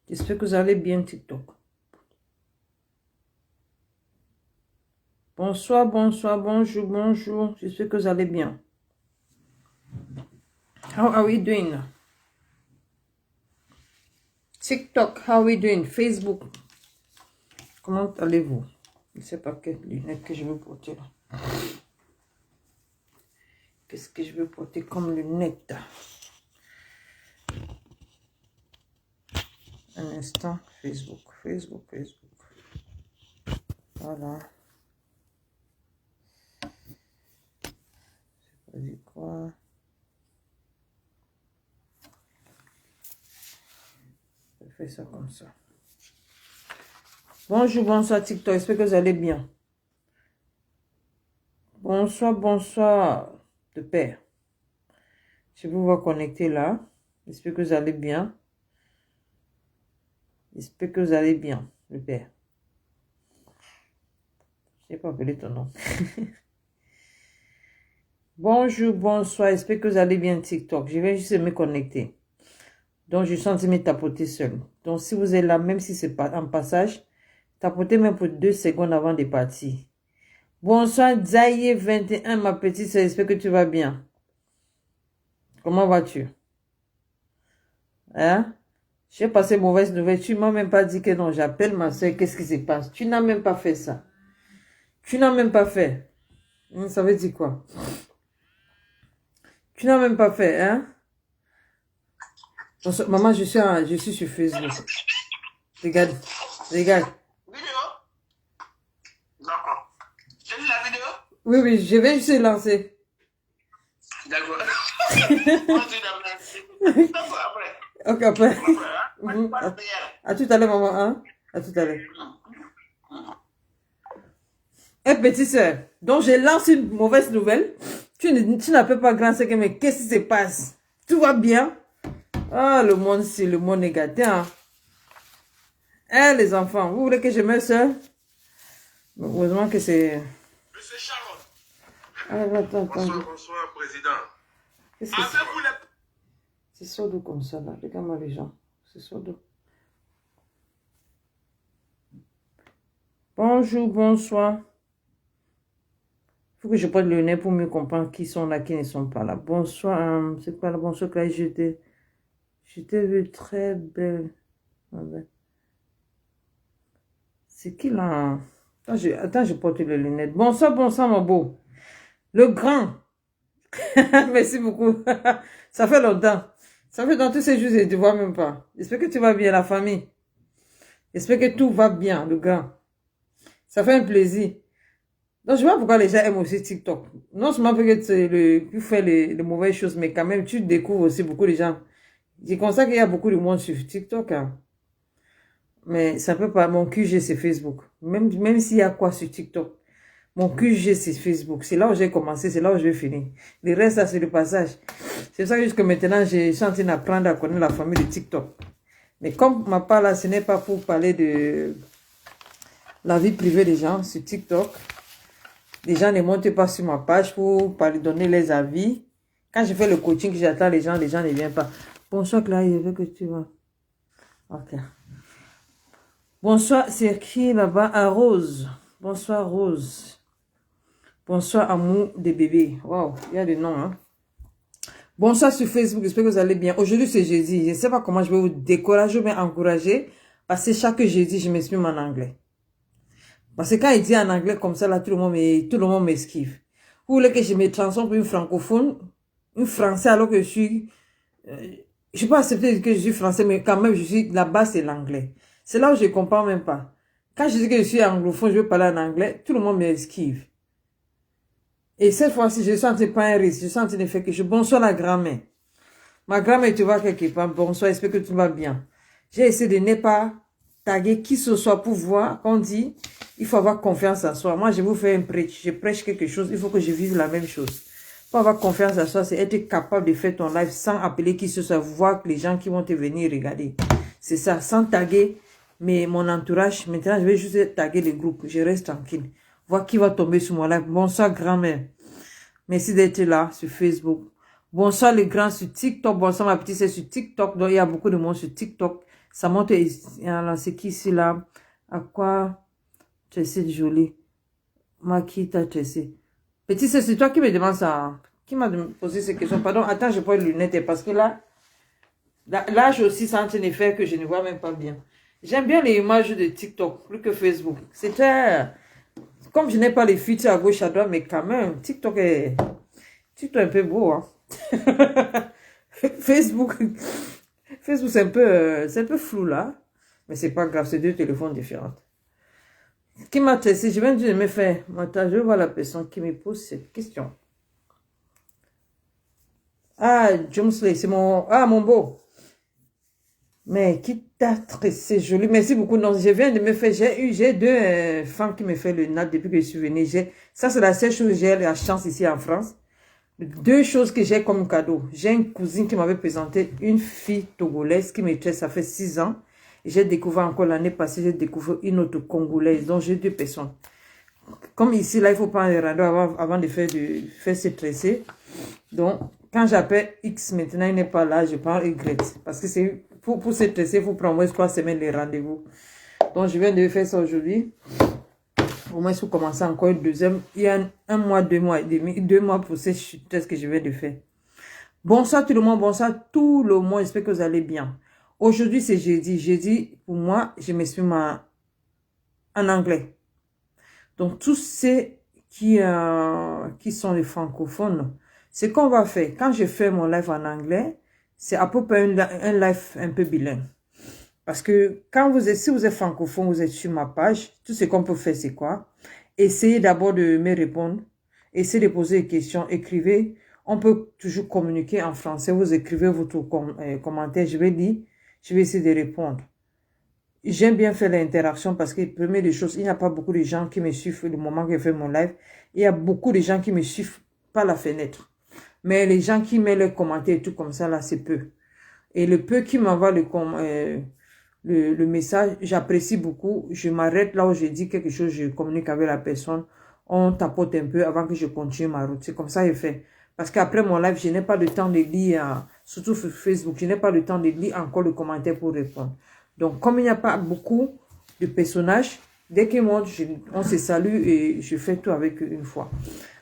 J'espère que vous allez bien, TikTok. Bonsoir, bonsoir, bonjour, bonjour. J'espère que vous allez bien. How are we doing? TikTok, how are we doing? Facebook, comment allez-vous? Je ne sais pas quelles lunettes que je veux porter là. Qu'est-ce que je veux porter comme lunettes? Un instant, Facebook. Voilà. Je dis quoi? Je fais ça comme ça. Bonjour, bonsoir TikTok, j'espère que vous allez bien. Bonsoir, bonsoir de père. Je vous vois connecter là. J'espère que vous allez bien. J'espère que vous allez bien, le père. Je n'ai pas appelé ton nom. Bonjour, bonsoir, j'espère que vous allez bien TikTok. Je viens juste me connecter. Donc, je suis en train de me tapoter seul. Donc, si vous êtes là, même si c'est pas en passage, tapotez même pour 2 secondes avant de partir. Bonsoir, Zaye 21, ma petite sœur, j'espère que tu vas bien. Comment vas-tu? Hein? J'ai passé mauvaise nouvelle. Tu m'as même pas dit que non, j'appelle ma soeur, qu'est-ce qui se passe? Tu n'as même pas fait ça. Tu n'as même pas fait. Ça veut dire quoi? Tu n'as même pas fait, hein? Maman, je suis sur Facebook. Regarde. Vidéo? D'accord. Tu as vu la vidéo? Oui, je vais juste lancer. D'accord. D'accord, après. Ok, après. Après, À tout à l'heure, maman, hein? À tout à l'heure. Eh, petite soeur, donc je lance une mauvaise nouvelle. Tu n'appelles pas grand sœur, mais qu'est-ce qui se passe? Tout va bien? Ah, le monde, c'est le monde négatif, hein? Eh, les enfants, vous voulez que je me soeur? Heureusement que c'est... Monsieur Sharon. Ah, attends. Bonsoir, président. Qu'est-ce que c'est? C'est sourd comme ça, là. Regarde-moi les gens. C'est sourd. Bonjour, bonsoir. Il faut que je prenne le nez pour mieux comprendre qui sont là, qui ne sont pas là. Bonsoir, c'est quoi là? Bonsoir, Claire, je t'ai vu très belle. C'est qui là? Attends, je porte les lunettes. Bonsoir, mon beau. Le grand. Merci beaucoup. Ça fait longtemps. Ça fait dans tous ces jours, je ne te vois même pas. J'espère que tu vas bien, la famille. J'espère que tout va bien, le grand. Ça fait un plaisir. Donc, je vois pourquoi les gens aiment aussi TikTok. Non seulement parce que tu fais les mauvaises choses, mais quand même, tu découvres aussi beaucoup de gens. Je constate qu'il y a beaucoup de monde sur TikTok. Hein. Mais ça peut pas. Mon QG, c'est Facebook. Même s'il y a quoi sur TikTok. Mon QG, c'est Facebook. C'est là où j'ai commencé, c'est là où je vais finir. Le reste, ça, c'est le passage. C'est pour ça que jusque maintenant, je suis en train d'apprendre à connaître la famille de TikTok. Mais comme ma part là, ce n'est pas pour parler de la vie privée des gens sur TikTok. Les gens ne montent pas sur ma page pour donner les avis. Quand je fais le coaching, j'attends les gens ne viennent pas. Bonsoir Claire, je veux que tu vas. Ok. Bonsoir, c'est qui là-bas? À Rose. Bonsoir Rose. Bonsoir amour des bébés. Waouh, il y a des noms. Hein? Bonsoir sur Facebook, j'espère que vous allez bien. Aujourd'hui c'est jeudi. Je ne sais pas comment je vais vous décourager ou bien encourager. Parce que chaque jeudi, je m'exprime en anglais. Parce que quand il dit en anglais comme ça, là, tout le monde m'esquive. Vous voulez que je me transforme pour une francophone, une français, alors que je suis... je peux accepter que je suis français, mais quand même, là-bas, c'est l'anglais. C'est là où je ne comprends même pas. Quand je dis que je suis anglophone, je veux parler en anglais, tout le monde m'esquive. Et cette fois-ci, je sens pas un risque. Je sens de faire que je... Bonsoir la grand-mère. Ma grand-mère, tu vois quelque part. Bonsoir, j'espère que tu vas bien. J'ai essayé de ne pas taguer qui ce soit pour voir qu'on dit... Il faut avoir confiance en soi. Moi, je vous fais un prêche. Je prêche quelque chose. Il faut que je vive la même chose. Pour avoir confiance en soi, c'est être capable de faire ton live sans appeler qui ce soit. Voir les gens qui vont te venir regarder. C'est ça. Sans taguer mon entourage. Maintenant, je vais juste taguer les groupes. Je reste tranquille. Voir qui va tomber sur mon live. Bonsoir, grand-mère. Merci d'être là sur Facebook. Bonsoir les grands sur TikTok. Bonsoir ma petite, c'est sur TikTok. Donc il y a beaucoup de monde sur TikTok. Ça monte. Alors c'est qui ici là? À quoi? Tu es jolie. Makita, tu sais. Petit, c'est toi qui me demande ça. Qui m'a posé ces questions? Pardon, attends, je prends les lunettes parce que là, j'ai aussi senti un effet que je ne vois même pas bien. J'aime bien les images de TikTok plus que Facebook. C'était... Comme je n'ai pas les filtres à gauche, à droite, mais quand même, TikTok est un peu beau, hein. Facebook, c'est un peu flou, là. Mais c'est pas grave, c'est deux téléphones différents. Qui m'a testé? Je viens de me faire. Attends, je vois la personne qui me pose cette question. Ah, Jumsley, c'est mon... Ah, mon beau. Mais qui t'a tressé joli. Merci beaucoup. Non, je viens de me faire... J'ai deux femmes qui me font le nat depuis que je suis venue. Ça, c'est la seule chose que j'ai la chance ici en France. Deux choses que j'ai comme cadeau. J'ai une cousine qui m'avait présenté une fille togolaise qui me tresse, ça fait 6 ans. J'ai découvert encore l'année passée, j'ai découvert une autre congolaise. Donc, j'ai deux personnes. Comme ici, là, il faut prendre les rendez-vous avant de faire se tresser. Donc, quand j'appelle X maintenant, il n'est pas là, je prends Y. Parce que c'est pour se tresser, il faut prendre au moins 3 semaines les rendez-vous. Donc, je viens de faire ça aujourd'hui. Au moins, il faut commencer encore une deuxième. Il y a 1 mois, 2 mois et demi, 2 mois pour ces tests que je viens de faire. Bonsoir tout le monde, bonsoir tout le monde. J'espère que vous allez bien. Aujourd'hui, c'est jeudi. Jeudi, pour moi, je m'exprime en anglais. Donc, tous ceux qui sont les francophones, ce qu'on va faire, quand je fais mon live en anglais, c'est à peu près un live un peu bilingue. Parce que si vous êtes francophone, vous êtes sur ma page, tout ce qu'on peut faire, c'est quoi? Essayez d'abord de me répondre. Essayez de poser des questions. Écrivez. On peut toujours communiquer en français. Vous écrivez votre commentaire. Je vais lire. Je vais essayer de répondre. J'aime bien faire l'interaction parce que, première des choses, il n'y a pas beaucoup de gens qui me suivent le moment que je fais mon live. Il y a beaucoup de gens qui me suivent par la fenêtre. Mais les gens qui mettent leurs commentaires et tout comme ça, là, c'est peu. Et le peu qui m'envoie le message, j'apprécie beaucoup. Je m'arrête là où je dis quelque chose, je communique avec la personne. On tapote un peu avant que je continue ma route. C'est comme ça que je fais. Parce qu'après mon live, je n'ai pas le temps de lire, surtout sur Facebook, je n'ai pas le temps de lire encore le commentaire pour répondre. Donc, comme il n'y a pas beaucoup de personnages, dès qu'ils montent, on se salue et je fais tout avec eux une fois.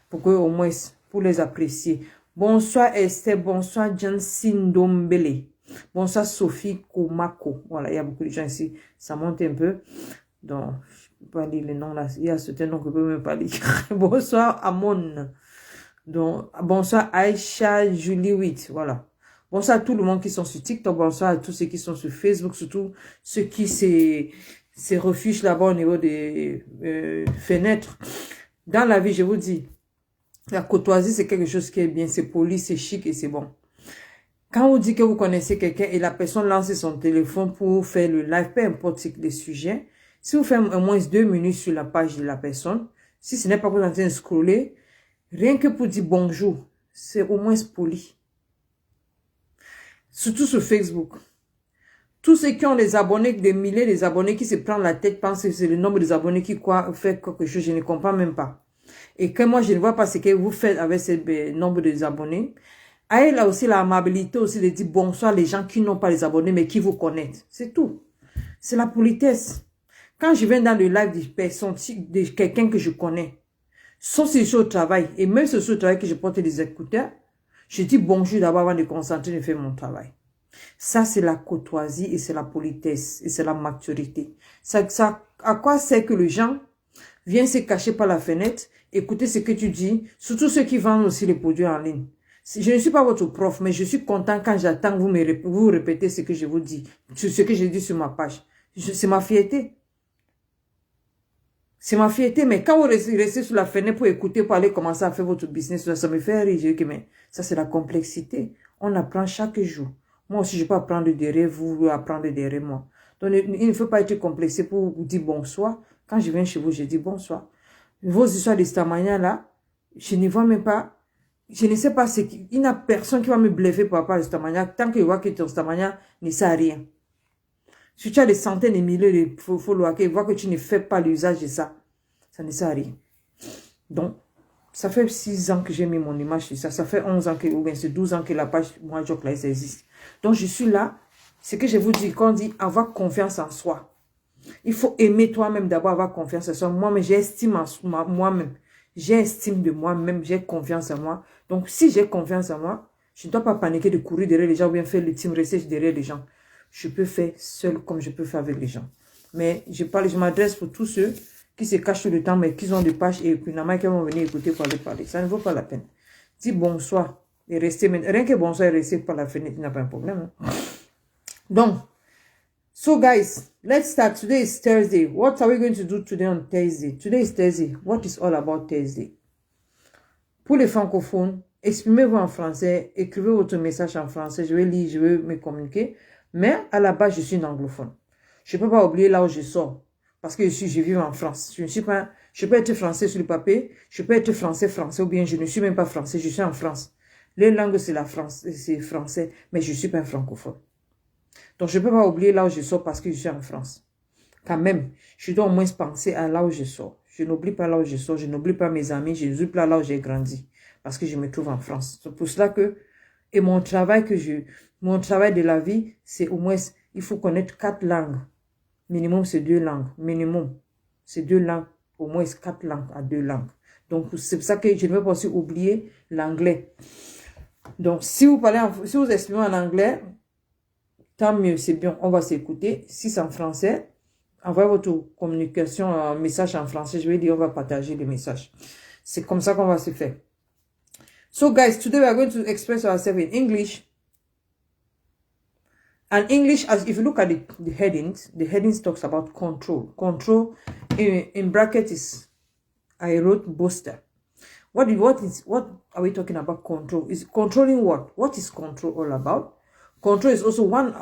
Pour que, au moins, pour les apprécier. Bonsoir Esther, bonsoir Jansin Dombele. Bonsoir Sophie Komako. Voilà, il y a beaucoup de gens ici. Ça monte un peu. Donc, je ne peux pas lire les noms là. Il y a certains noms que je ne peux même pas lire. Bonsoir Amon. Donc, bonsoir Aïcha Julie 8. Voilà. Bonsoir à tout le monde qui sont sur TikTok. Bonsoir à tous ceux qui sont sur Facebook. Surtout ceux qui se refugient là-bas au niveau des fenêtres. Dans la vie, je vous dis, la courtoisie, c'est quelque chose qui est bien. C'est poli, c'est chic et c'est bon. Quand vous dites que vous connaissez quelqu'un et la personne lance son téléphone pour faire le live, peu importe le sujet, si vous faites au moins 2 minutes sur la page de la personne, si ce n'est pas que vous êtes en train de scroller, rien que pour dire bonjour, c'est au moins poli. Surtout sur Facebook. Tous ceux qui ont des abonnés, des milliers d'abonnés qui se prennent la tête, pensent que c'est le nombre des abonnés qui fait quelque chose, je ne comprends même pas. Et que moi, je ne vois pas ce que vous faites avec ce nombre d'abonnés. Ayez là aussi l'amabilité aussi de dire bonsoir les gens qui n'ont pas les abonnés mais qui vous connaissent. C'est tout. C'est la politesse. Quand je viens dans le live de quelqu'un que je connais, sauf si je suis au travail, et même si je suis au travail que je porte des écouteurs, je dis bonjour d'abord avant de concentrer de faire mon travail. Ça, c'est la courtoisie et c'est la politesse et c'est la maturité. À quoi sert que les gens viennent se cacher par la fenêtre, écouter ce que tu dis, surtout ceux qui vendent aussi les produits en ligne. Je ne suis pas votre prof, mais je suis content quand j'attends que vous répétez ce que je vous dis, ce que je dis sur ma page. C'est ma fierté. C'est ma fierté, mais quand vous restez sur la fenêtre pour écouter, pour aller commencer à faire votre business, ça me fait rire. Je dis que mais ça c'est la complexité. On apprend chaque jour. Moi aussi, je peux apprendre derrière vous, apprendre derrière moi. Donc, il ne faut pas être complexé pour vous dire bonsoir. Quand je viens chez vous, je dis bonsoir. Vos histoires de Stamania là, je ne vois même pas. Je ne sais pas ce qui... Il n'y a personne qui va me bluffer par rapport à Stamania. Tant que je vois que ton Stamania ne sert à rien. Si tu as des centaines de milliers de followers, et vois que tu ne fais pas l'usage de ça, ça ne sert à rien. Donc, Ça fait 6 ans que j'ai mis mon image sur ça. Ça fait 11 ans que, ou bien c'est 12 ans que la page Moi Jock là, ça existe. Donc, je suis là. C'est que je vous dis, quand on dit avoir confiance en soi, il faut aimer toi-même d'abord, avoir confiance en soi. Moi-même, j'estime en moi-même. J'ai estime de moi-même, j'ai confiance en moi. Donc, si j'ai confiance en moi, je ne dois pas paniquer de courir derrière les gens ou bien faire le team research derrière les gens. Je peux faire seul comme je peux faire avec les gens. Mais je m'adresse pour tous ceux qui se cachent tout le temps, mais qui ont des pages et puis normalement qui vont venir écouter parler. Ça ne vaut pas la peine. Dis bonsoir et restez. Rien que bonsoir et restez par la fenêtre, il n'y a pas un problème. Hein? Donc, so guys, let's start. Today is Thursday. What are we going to do today on Thursday? Today is Thursday. What is all about Thursday? Pour les francophones, exprimez-vous en français, écrivez votre message en français. Je vais lire, je vais me communiquer. Mais à la base, je suis une anglophone. Je ne peux pas oublier là où je sors. Parce que je vis en France. Je peux être français sur le papier. Je peux être français, ou bien je ne suis même pas français. Je suis en France. Les langues, c'est la France, c'est français. Mais je ne suis pas francophone. Donc, je ne peux pas oublier là où je sors parce que je suis en France. Quand même, je dois au moins penser à là où je sors. Je n'oublie pas là où je sors. Je n'oublie pas mes amis. Je n'oublie pas là où j'ai grandi. Parce que je me trouve en France. C'est pour cela que, et mon travail de la vie, c'est au moins, il faut connaître 4 langues. Minimum, c'est 2 langues. Minimum, c'est 2 langues. Au moins 4 langues à 2 langues. Donc, c'est pour ça que je ne veux pas aussi oublier l'anglais. Donc, si vous exprimez en anglais, tant mieux, c'est bien, on va s'écouter. Si c'est en français, envoyez votre communication, un message en français. Je vais dire, on va partager les messages. C'est comme ça qu'on va se faire. So guys, today we are going to express ourselves in English. And English, as if you look at the headings talks about control. Control in bracket is, I wrote booster. What are we talking about? Control is controlling what? What is control all about? Control is also one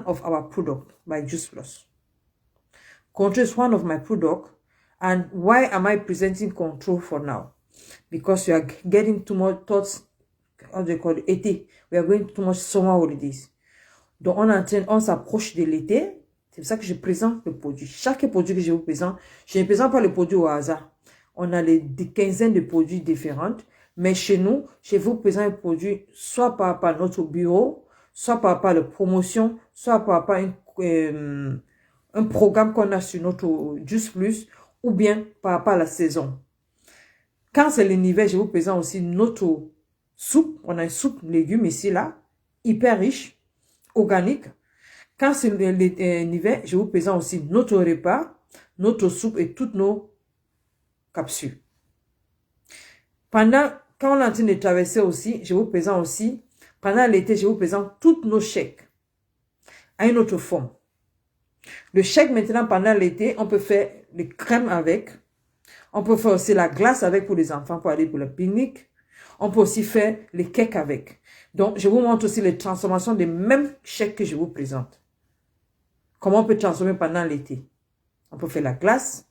of our product by Juice Plus. Control is one of my product. And why am I presenting control for now? Because we are getting too much thoughts, how do you call it, été. We are going too much summer holidays. Donc, on s'approche de l'été. C'est pour ça que je présente le produit. Chaque produit que je vous présente, je ne présente pas le produit au hasard. On a des quinzaines de produits différents. Mais chez nous, je vous présente un produit soit par rapport à notre bureau, soit par rapport à la promotion, soit par rapport à un programme qu'on a sur notre Juice Plus, ou bien par rapport à la saison. Quand c'est l'hiver, je vous présente aussi notre soupe. On a une soupe légumes ici, là, hyper riche, organique. Quand c'est l'hiver, je vous présente aussi notre repas, notre soupe et toutes nos capsules. Quand on est en train de traverser aussi, je vous présente aussi, pendant l'été, je vous présente toutes nos chèques à une autre forme. Le chèque maintenant, pendant l'été, on peut faire les crèmes avec. On peut faire aussi la glace avec pour les enfants pour aller pour le pique-nique. On peut aussi faire les cakes avec. Donc, je vous montre aussi les transformations des mêmes chèques que je vous présente. Comment on peut transformer pendant l'été. On peut faire la glace,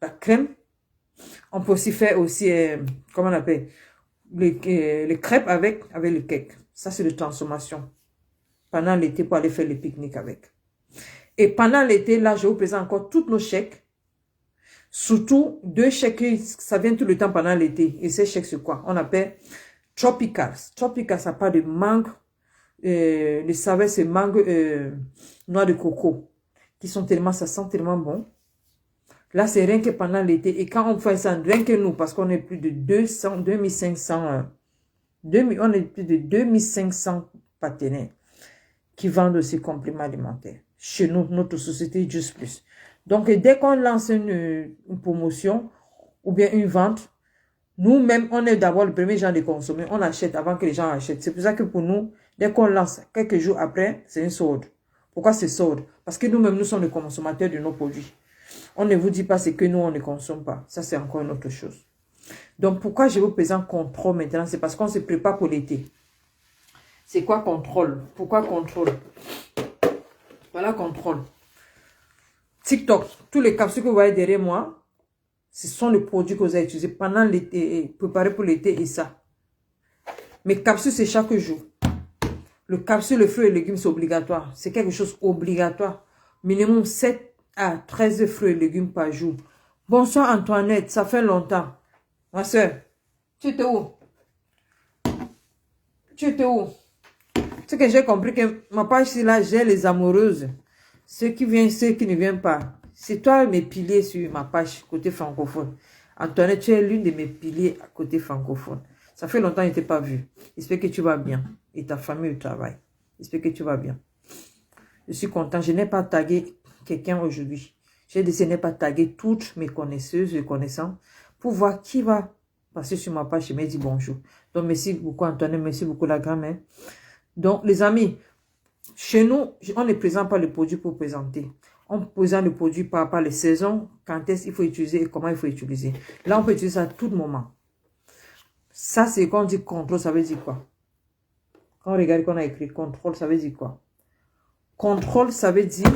la crème. On peut aussi faire aussi, comment on appelle, les crêpes avec le cake. Ça, c'est de transformation. Pendant l'été pour aller faire les pique-niques avec. Et pendant l'été, là, je vous présente encore tous nos chèques. Surtout 2 chèques, ça vient tout le temps pendant l'été. Et ces chèques, c'est quoi? On appelle Tropicals. Tropicals, ça parle de mangue. Les saveurs, c'est mangue, noix de coco. Qui sont tellement, ça sent tellement bon. Là, c'est rien que pendant l'été. Et quand on fait ça, rien que nous, parce qu'on est plus de 2500 partenaires qui vendent ces compléments alimentaires. Chez nous, notre société Juice Plus. Donc, dès qu'on lance une promotion ou bien une vente, nous-mêmes, on est d'abord le premier genre de consommer. On achète avant que les gens achètent. C'est pour ça que pour nous, dès qu'on lance, quelques jours après, c'est une solde. Pourquoi c'est solde? Parce que nous-mêmes, nous sommes les consommateurs de nos produits. On ne vous dit pas ce que nous, on ne consomme pas. Ça, c'est encore une autre chose. Donc, pourquoi je vous présente contrôle maintenant? C'est parce qu'on se prépare pour l'été. C'est quoi contrôle? Pourquoi contrôle? Voilà contrôle. TikTok, tous les capsules que vous voyez derrière moi, ce sont les produits que vous avez utilisés pendant l'été, préparés pour l'été et ça. Mes capsules, c'est chaque jour. Le capsule, le fruit et légumes, c'est obligatoire. C'est quelque chose obligatoire. Minimum 7 à 13 fruits et légumes par jour. Bonsoir Antoinette, ça fait longtemps. Ma soeur, Tu étais où? Tu étais où? C'est que j'ai compris que ma page ici, là, j'ai les amoureuses. Ceux qui viennent, ceux qui ne viennent pas. C'est toi mes piliers sur ma page côté francophone. Antoinette, tu es l'une de mes piliers à côté francophone. Ça fait longtemps que je ne t'ai pas vu. J'espère que tu vas bien. Et ta famille au travail. J'espère que tu vas bien. Je suis content. Je n'ai pas tagué quelqu'un aujourd'hui. J'ai décidé de ne pas taguer toutes mes connaisseuses et connaissants pour voir qui va passer sur ma page et me dire bonjour. Donc, merci beaucoup Antoinette, merci beaucoup la grand-mère. Donc, les amis, chez nous, on ne présente pas le produit pour présenter. On présente le produit par rapport les saisons, quand est-ce qu'il faut utiliser et comment il faut utiliser. Là, on peut utiliser ça à tout moment. Ça, c'est quand on dit contrôle, ça veut dire quoi? Quand on regarde qu'on a écrit contrôle, ça veut dire quoi? Contrôle, ça veut dire,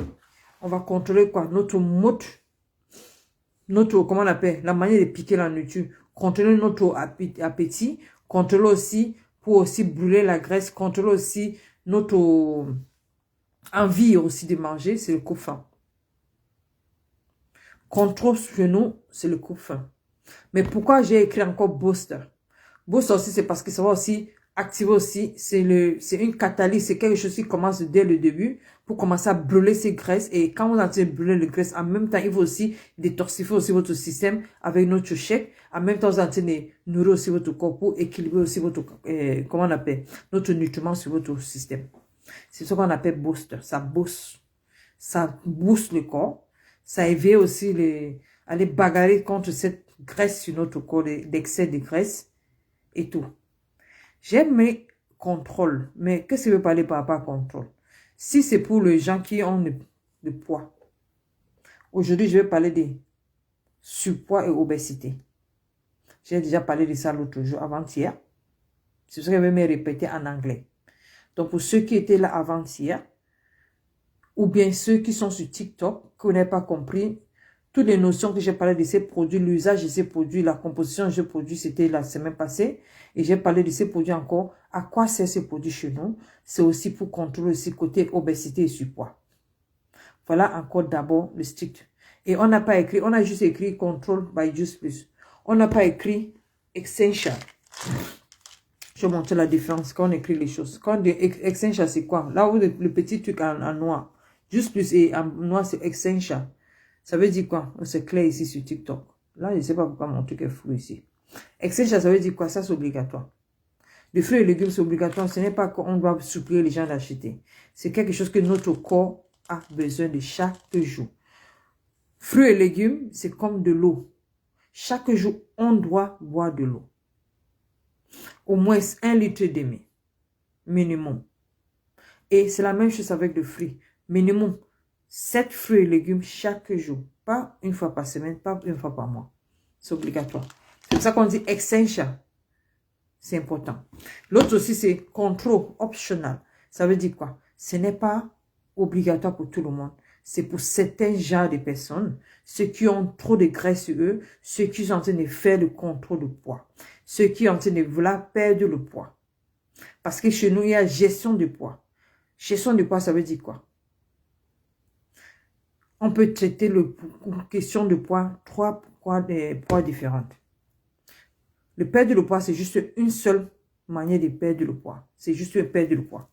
on va contrôler quoi? Notre mode, notre, comment on appelle? La manière de piquer la nourriture. Contrôler notre appétit. Contrôler aussi, pour aussi brûler la graisse. Contrôler aussi notre envie aussi de manger, c'est le coupe-faim. Contrôle chez nous, c'est le coupe-faim. Mais pourquoi j'ai écrit encore booster? Booster aussi, c'est parce que ça va aussi activer aussi, c'est une catalyse, c'est quelque chose qui commence dès le début pour commencer à brûler ces graisses. Et quand vous entendez brûler les graisses, en même temps, il faut aussi détoxifier aussi votre système avec notre chèque. En même temps, vous entendez nourrir aussi votre corps pour équilibrer aussi votre, comment on appelle, notre nutriment sur votre système. C'est ce qu'on appelle booster. Ça booste le corps. Ça évite aussi aller bagarrer contre cette graisse sur notre corps, l'excès de graisse et tout. J'aime mes contrôles, mais qu'est-ce que je veux parler par rapport à contrôle? Si c'est pour les gens qui ont le poids, aujourd'hui je vais parler des surpoids et obésité. J'ai déjà parlé de ça l'autre jour, avant-hier. C'est ce que je vais me répéter en anglais. Donc pour ceux qui étaient là avant-hier, ou bien ceux qui sont sur TikTok, qui n'ont pas compris, toutes les notions que j'ai parlé de ces produits, l'usage de ces produits, la composition de ces produits, c'était la semaine passée. Et j'ai parlé de ces produits encore. À quoi servent ces produits chez nous? C'est aussi pour contrôler aussi côté obésité et surpoids. Voilà encore d'abord le strict. Et on n'a pas écrit, on a juste écrit Control by Juice Plus. On n'a pas écrit Essential. Je vais montrer la différence quand on écrit les choses. Quand on dit Essential, c'est quoi? Là où le petit truc en noir. Juice Plus et en noir, c'est Essential. Ça veut dire quoi? C'est clair ici sur TikTok. Là, je ne sais pas pourquoi mon truc est flou ici. Essential, ça veut dire quoi? Ça, c'est obligatoire. Les fruits et légumes, c'est obligatoire. Ce n'est pas qu'on doit supplier les gens d'acheter. C'est quelque chose que notre corps a besoin de chaque jour. Fruits et légumes, c'est comme de l'eau. Chaque jour, on doit boire de l'eau. Au moins 1,5 litre. Minimum. Et c'est la même chose avec le fruit. Minimum 7 fruits et légumes chaque jour. Pas une fois par semaine, pas une fois par mois. C'est obligatoire. C'est pour ça qu'on dit essential. C'est important. L'autre aussi, c'est contrôle optional. Ça veut dire quoi? Ce n'est pas obligatoire pour tout le monde. C'est pour certains genres de personnes, ceux qui ont trop de graisse sur eux, ceux qui sont en train de faire le contrôle de poids, ceux qui sont en train de vouloir perdre le poids. Parce que chez nous, il y a gestion du poids. Gestion du poids, ça veut dire quoi? On peut traiter la question de poids, 3 poids différentes. Le perdre le poids, c'est juste une seule manière de perdre le poids. C'est juste perdre le poids.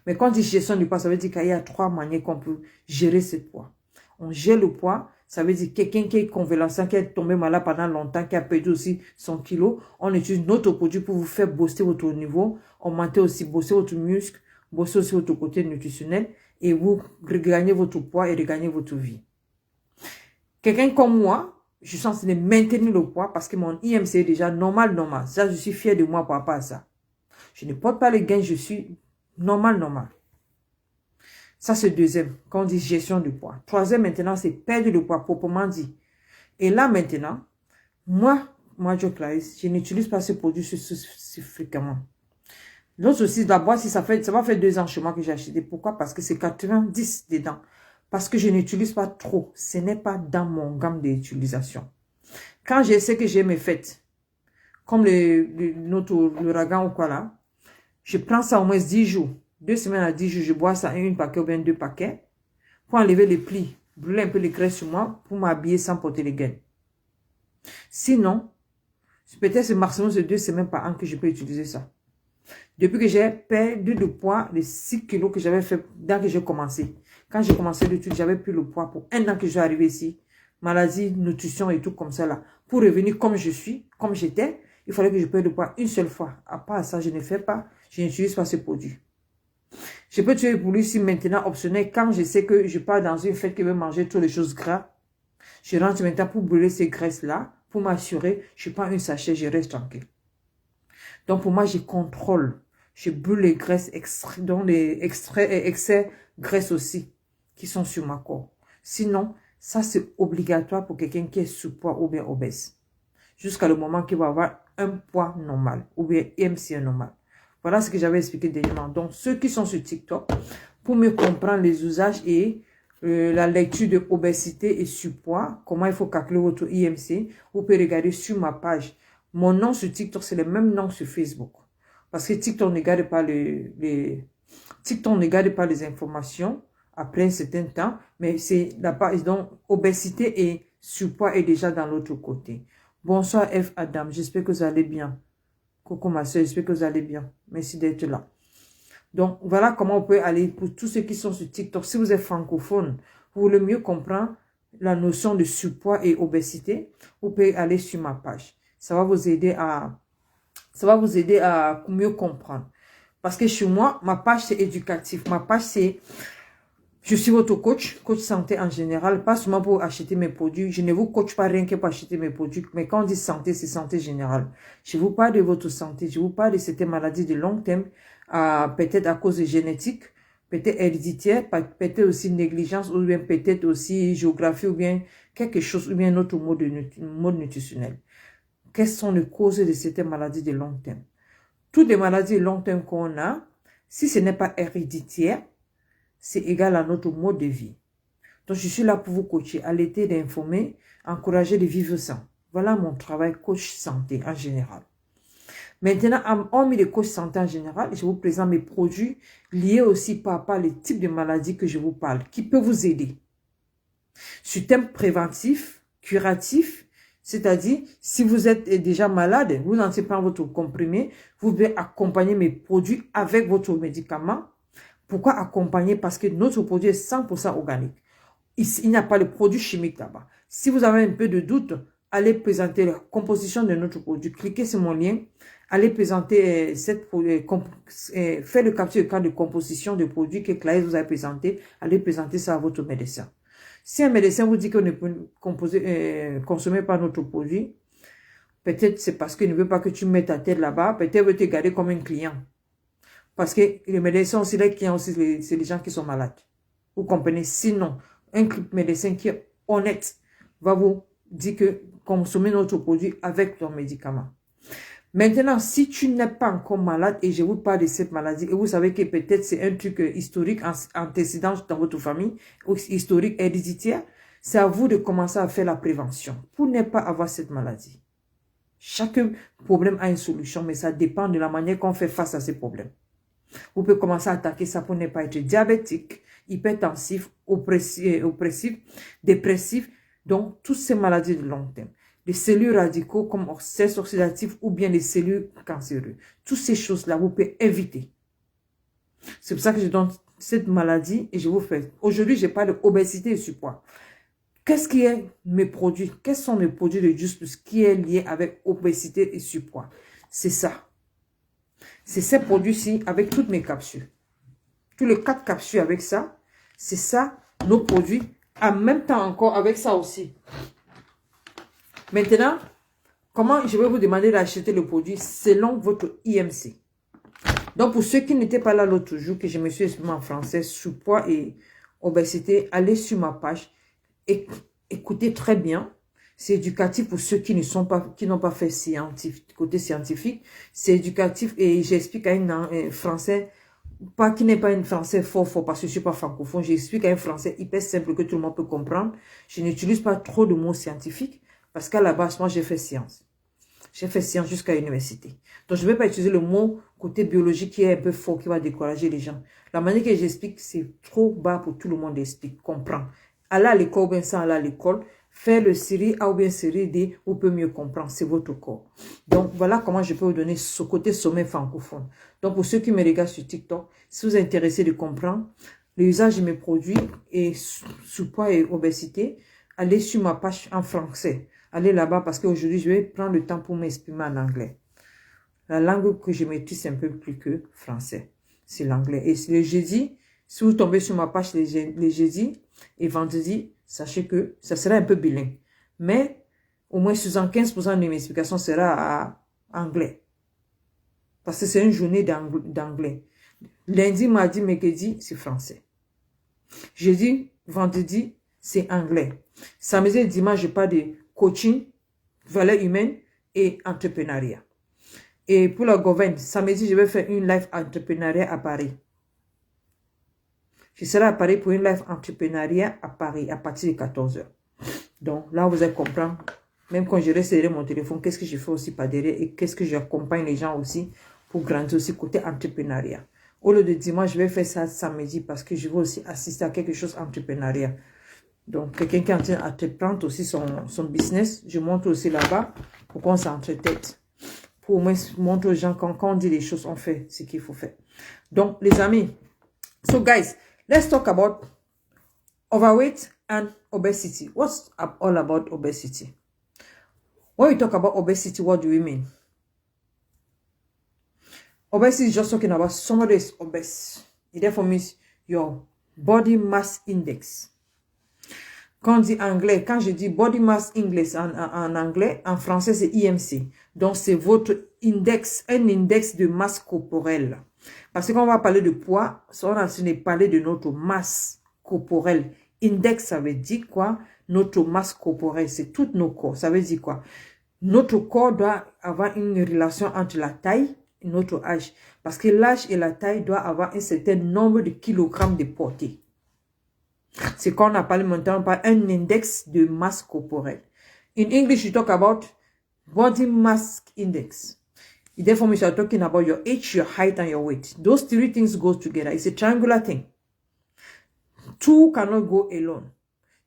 Mais quand on dit gestion du poids, ça veut dire qu'il y a 3 manières qu'on peut gérer ce poids. On gère le poids, ça veut dire quelqu'un qui est convalescent, qui est tombé malade pendant longtemps, qui a perdu aussi son kilo. On utilise notre produit pour vous faire booster votre niveau, augmenter aussi, booster votre muscle, booster aussi votre côté nutritionnel et vous regagnez votre poids et regagnez votre vie. Quelqu'un comme moi, je suis censé maintenir le poids parce que mon IMC est déjà normal. Ça, je suis fier de moi par rapport à ça. Je ne porte pas les gains, je suis normal. Ça, c'est deuxième, quand on dit gestion du poids. Troisième, maintenant, c'est perdre le poids, proprement dit. Et là, maintenant, moi, Joe Clarisse, je n'utilise pas ce produit si fréquemment. L'autre aussi, la boîte, ça va faire 2 ans chez moi que j'ai acheté. Pourquoi? Parce que c'est 90 dedans. Parce que je n'utilise pas trop. Ce n'est pas dans mon gamme d'utilisation. Quand je sais que j'ai mes fêtes, comme l'ouragan ou quoi là, je prends ça au moins 10 jours. 2 semaines à 10 jours, je bois ça un paquet ou bien 2 paquets pour enlever les plis, brûler un peu les graisses sur moi pour m'habiller sans porter les gaines. Sinon, Peut-être c'est maximum de 2 semaines par an que je peux utiliser ça. Depuis que j'ai perdu le poids, les 6 kilos que j'avais fait dès que j'ai commencé. Quand j'ai commencé l'étude, j'avais pris le poids pour 1 an que je suis arrivé ici. Maladie, nutrition et tout comme ça là. Pour revenir comme je suis, comme j'étais, il fallait que je perde le poids une seule fois. À part ça, je ne fais pas, je n'utilise pas ce produit. Je peux tuer pour lui si maintenant optionnel, quand je sais que je pars dans une fête qui veut manger toutes les choses grasses, je rentre maintenant pour brûler ces graisses-là, pour m'assurer, je prends une sachet, je reste tranquille. Donc pour moi, je contrôle. Je brûle les graisses, dont les extraits et excès graisses aussi, qui sont sur ma corps. Sinon, ça c'est obligatoire pour quelqu'un qui est sous-poids ou bien obèse. Jusqu'à le moment qu'il va avoir un poids normal, ou bien IMC normal. Voilà ce que j'avais expliqué dernièrement. Donc, ceux qui sont sur TikTok, pour mieux comprendre les usages et la lecture de obésité et surpoids, comment il faut calculer votre IMC, vous pouvez regarder sur ma page. Mon nom sur TikTok, c'est le même nom sur Facebook. Parce que TikTok ne garde pas TikTok ne garde pas les informations après un certain temps, mais c'est la page, donc obésité et surpoids est déjà dans l'autre côté. Bonsoir F. Adam, j'espère que vous allez bien. Coucou ma soeur, j'espère que vous allez bien. Merci d'être là. Donc, voilà comment on peut aller pour tous ceux qui sont sur TikTok. Si vous êtes francophone, vous voulez mieux comprendre la notion de surpoids et obésité, vous pouvez aller sur ma page. Ça va vous aider à mieux comprendre. Parce que chez moi, ma page c'est éducatif. Ma page c'est, je suis votre coach santé en général, pas seulement pour acheter mes produits. Je ne vous coach pas rien que pour acheter mes produits, mais quand on dit santé, c'est santé générale. Je vous parle de votre santé, je vous parle de certaines maladies de long terme, peut-être à cause de génétique, peut-être héréditaire, peut-être aussi négligence, ou bien peut-être aussi géographie, ou bien quelque chose, ou bien un autre mode nutritionnel. Quelles sont les causes de certaines maladies de long terme? Toutes les maladies de long terme qu'on a, si ce n'est pas héréditaire, c'est égal à notre mode de vie. Donc, je suis là pour vous coacher, allaiter, d'informer, encourager de vivre sain. Voilà mon travail coach santé en général. Maintenant, hormis les coach santé en général, je vous présente mes produits liés aussi par rapport aux types de maladies que je vous parle, qui peuvent vous aider. Sur thème préventif, curatif, c'est-à-dire, si vous êtes déjà malade, vous n'en pas votre comprimé, vous pouvez accompagner mes produits avec votre médicament. Pourquoi accompagner? Parce que notre produit est 100% organique. Il n'y a pas de produit chimique là-bas. Si vous avez un peu de doute, allez présenter la composition de notre produit. Cliquez sur mon lien. Allez présenter faites le capture écran de composition de produits que Clarisse vous a présenté. Allez présenter ça à votre médecin. Si un médecin vous dit qu'on ne peut consommer pas notre produit, peut-être c'est parce qu'il ne veut pas que tu mettes ta tête là-bas. Peut-être veut te garder comme un client. Parce que les médecins aussi, les clients aussi, c'est les gens qui sont malades. Vous comprenez? Sinon, un médecin qui est honnête va vous dire que consommez notre produit avec ton médicament. Maintenant, si tu n'es pas encore malade et je vous parle de cette maladie et vous savez que peut-être c'est un truc historique, antécédent dans votre famille, ou historique, héréditaire, c'est à vous de commencer à faire la prévention pour ne pas avoir cette maladie. Chaque problème a une solution, mais ça dépend de la manière qu'on fait face à ces problèmes. Vous pouvez commencer à attaquer ça pour ne pas être diabétique, hypertensif, oppressif, dépressif. Donc, toutes ces maladies de long terme. Les cellules radicaux comme stress oxydatif ou bien les cellules cancéreuses. Toutes ces choses-là, vous pouvez éviter. C'est pour ça que je donne cette maladie et je vous fais. Aujourd'hui, je parle d'obésité et surpoids. Qu'est-ce qui est mes produits? Quels sont mes produits de Just Plus qui est lié avec obésité et surpoids? C'est ça. C'est ces produits-ci avec toutes mes capsules. Tous les 4 capsules avec ça. C'est ça, nos produits. En même temps encore avec ça aussi. Maintenant, comment je vais vous demander d'acheter le produit selon votre IMC. Donc, pour ceux qui n'étaient pas là l'autre jour, que je me suis exprimé en français, surpoids et obésité, allez sur ma page et écoutez très bien. C'est éducatif pour ceux qui n'ont pas fait côté scientifique. C'est éducatif et j'explique à un français, pas qui n'est pas un français fort parce que je suis pas francophone. J'explique à un français hyper simple que tout le monde peut comprendre. Je n'utilise pas trop de mots scientifiques parce qu'à la base, moi, j'ai fait science. J'ai fait science jusqu'à l'université. Donc, je ne vais pas utiliser le mot côté biologique qui est un peu fort, qui va décourager les gens. La manière que j'explique, c'est trop bas pour tout le monde d'expliquer, comprendre. Aller à l'école, bien sans aller à l'école, faire le série A ou bien série D, vous pouvez mieux comprendre, c'est votre corps. Donc, voilà comment je peux vous donner ce côté sommet francophone. Donc, pour ceux qui me regardent sur TikTok, si vous êtes intéressé de comprendre l'usage de mes produits et sous-poids et obésité, allez sur ma page en français. Allez là-bas parce qu'aujourd'hui, je vais prendre le temps pour m'exprimer en anglais. La langue que je maîtrise un peu plus que français, c'est l'anglais. Et le jeudi, si vous tombez sur ma page les jeudis et vendredi, sachez que ça sera un peu bilingue. Mais au moins 75% de mes explications sera en anglais. Parce que c'est une journée d'anglais. Lundi, mardi, mercredi, c'est français. Jeudi, vendredi, c'est anglais. Samedi et dimanche, je parle de coaching, valeurs humaines et entrepreneuriat. Et pour la gouverne, samedi, je vais faire une live entrepreneuriat à Paris. Je serai à Paris pour une live entrepreneuriat à Paris à partir de 14 h. Donc là, vous allez comprendre, même quand je reste derrière mon téléphone, qu'est-ce que je fais aussi par derrière et qu'est-ce que j'accompagne les gens aussi pour grandir aussi côté entrepreneuriat. Au lieu de dimanche, je vais faire ça samedi parce que je veux aussi assister à quelque chose entrepreneuriat. Donc, quelqu'un qui est en train d'entreprendre aussi son business, je montre aussi là-bas pour qu'on s'entretête. Pour au moins montrer aux gens quand on dit les choses, on fait ce qu'il faut faire. Donc, les amis, so guys, let's talk about overweight and obesity. What's all about obesity? When we talk about obesity, what do we mean? Obesity is just talking about somebody is obese. It therefore means your body mass index. Quand on dit anglais, quand je dis body mass index en anglais, en français c'est IMC. Donc c'est votre index, un index de masse corporelle. Parce que quand on va parler de poids, on a parlé de notre masse corporelle. Index, ça veut dire quoi? Notre masse corporelle, c'est tout nos corps. Ça veut dire quoi? Notre corps doit avoir une relation entre la taille et notre âge. Parce que l'âge et la taille doivent avoir un certain nombre de kilogrammes de portée. C'est quand on a parlé maintenant par un index de masse corporelle. In English, you talk about body mass index. Therefore, we are talking about your age, your height, and your weight. Those three things go together. It's a triangular thing. Two cannot go alone.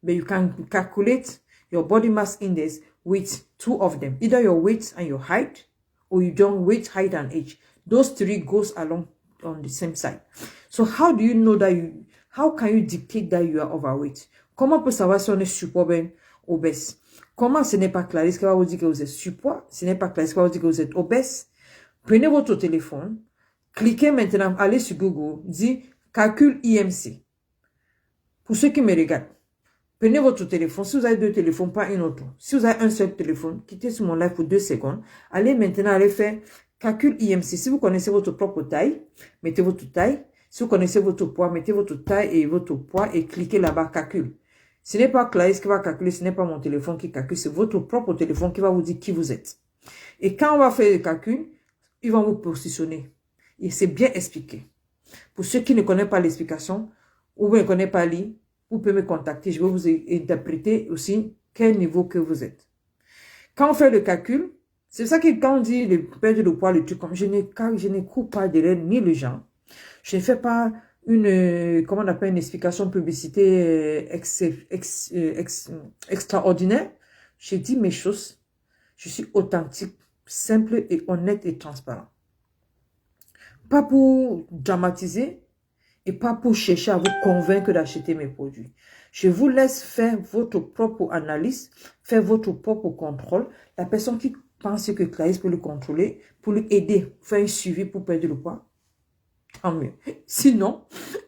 But you can calculate your body mass index with two of them. Either your weight and your height, or you don't weight, height, and age. Those three goes along on the same side. So how do you know that how can you dictate that you are overweight? Comment peut savoir si on est surpoids ou obèse? Comment ce n'est pas Clarisse qui va vous dire que vous êtes surpoids? Ce n'est pas Clarisse qui va vous dire que vous êtes obèse? Prenez votre téléphone, cliquez maintenant, allez sur Google, dites calcul IMC. Pour ceux qui me regardent, prenez votre téléphone. Si vous avez deux téléphones, pas une autre. Si vous avez un seul téléphone, quittez sur mon live pour 2 secondes. Allez maintenant, allez faire calcul IMC. Si vous connaissez votre propre taille, mettez votre taille. Si vous connaissez votre poids, mettez votre taille et votre poids et cliquez là-bas, calcul. Ce n'est pas Clarisse qui va calculer, ce n'est pas mon téléphone qui calcule, c'est votre propre téléphone qui va vous dire qui vous êtes. Et quand on va faire le calcul, ils vont vous positionner. Et c'est bien expliqué. Pour ceux qui ne connaissent pas l'explication, ou ne connaissent pas lire, vous pouvez me contacter. Je vais vous interpréter aussi quel niveau que vous êtes. Quand on fait le calcul, c'est ça que quand on dit de perdre le poids, le truc comme je ne coupe pas derrière ni les gens. Je ne fais pas comment on appelle, une explication publicité extraordinaire. Je dis mes choses. Je suis authentique, simple et honnête et transparent. Pas pour dramatiser et pas pour chercher à vous convaincre d'acheter mes produits. Je vous laisse faire votre propre analyse, faire votre propre contrôle. La personne qui pense que Clarisse peut le contrôler, pour lui aider, faire un suivi pour perdre le poids, tant mieux. Sinon,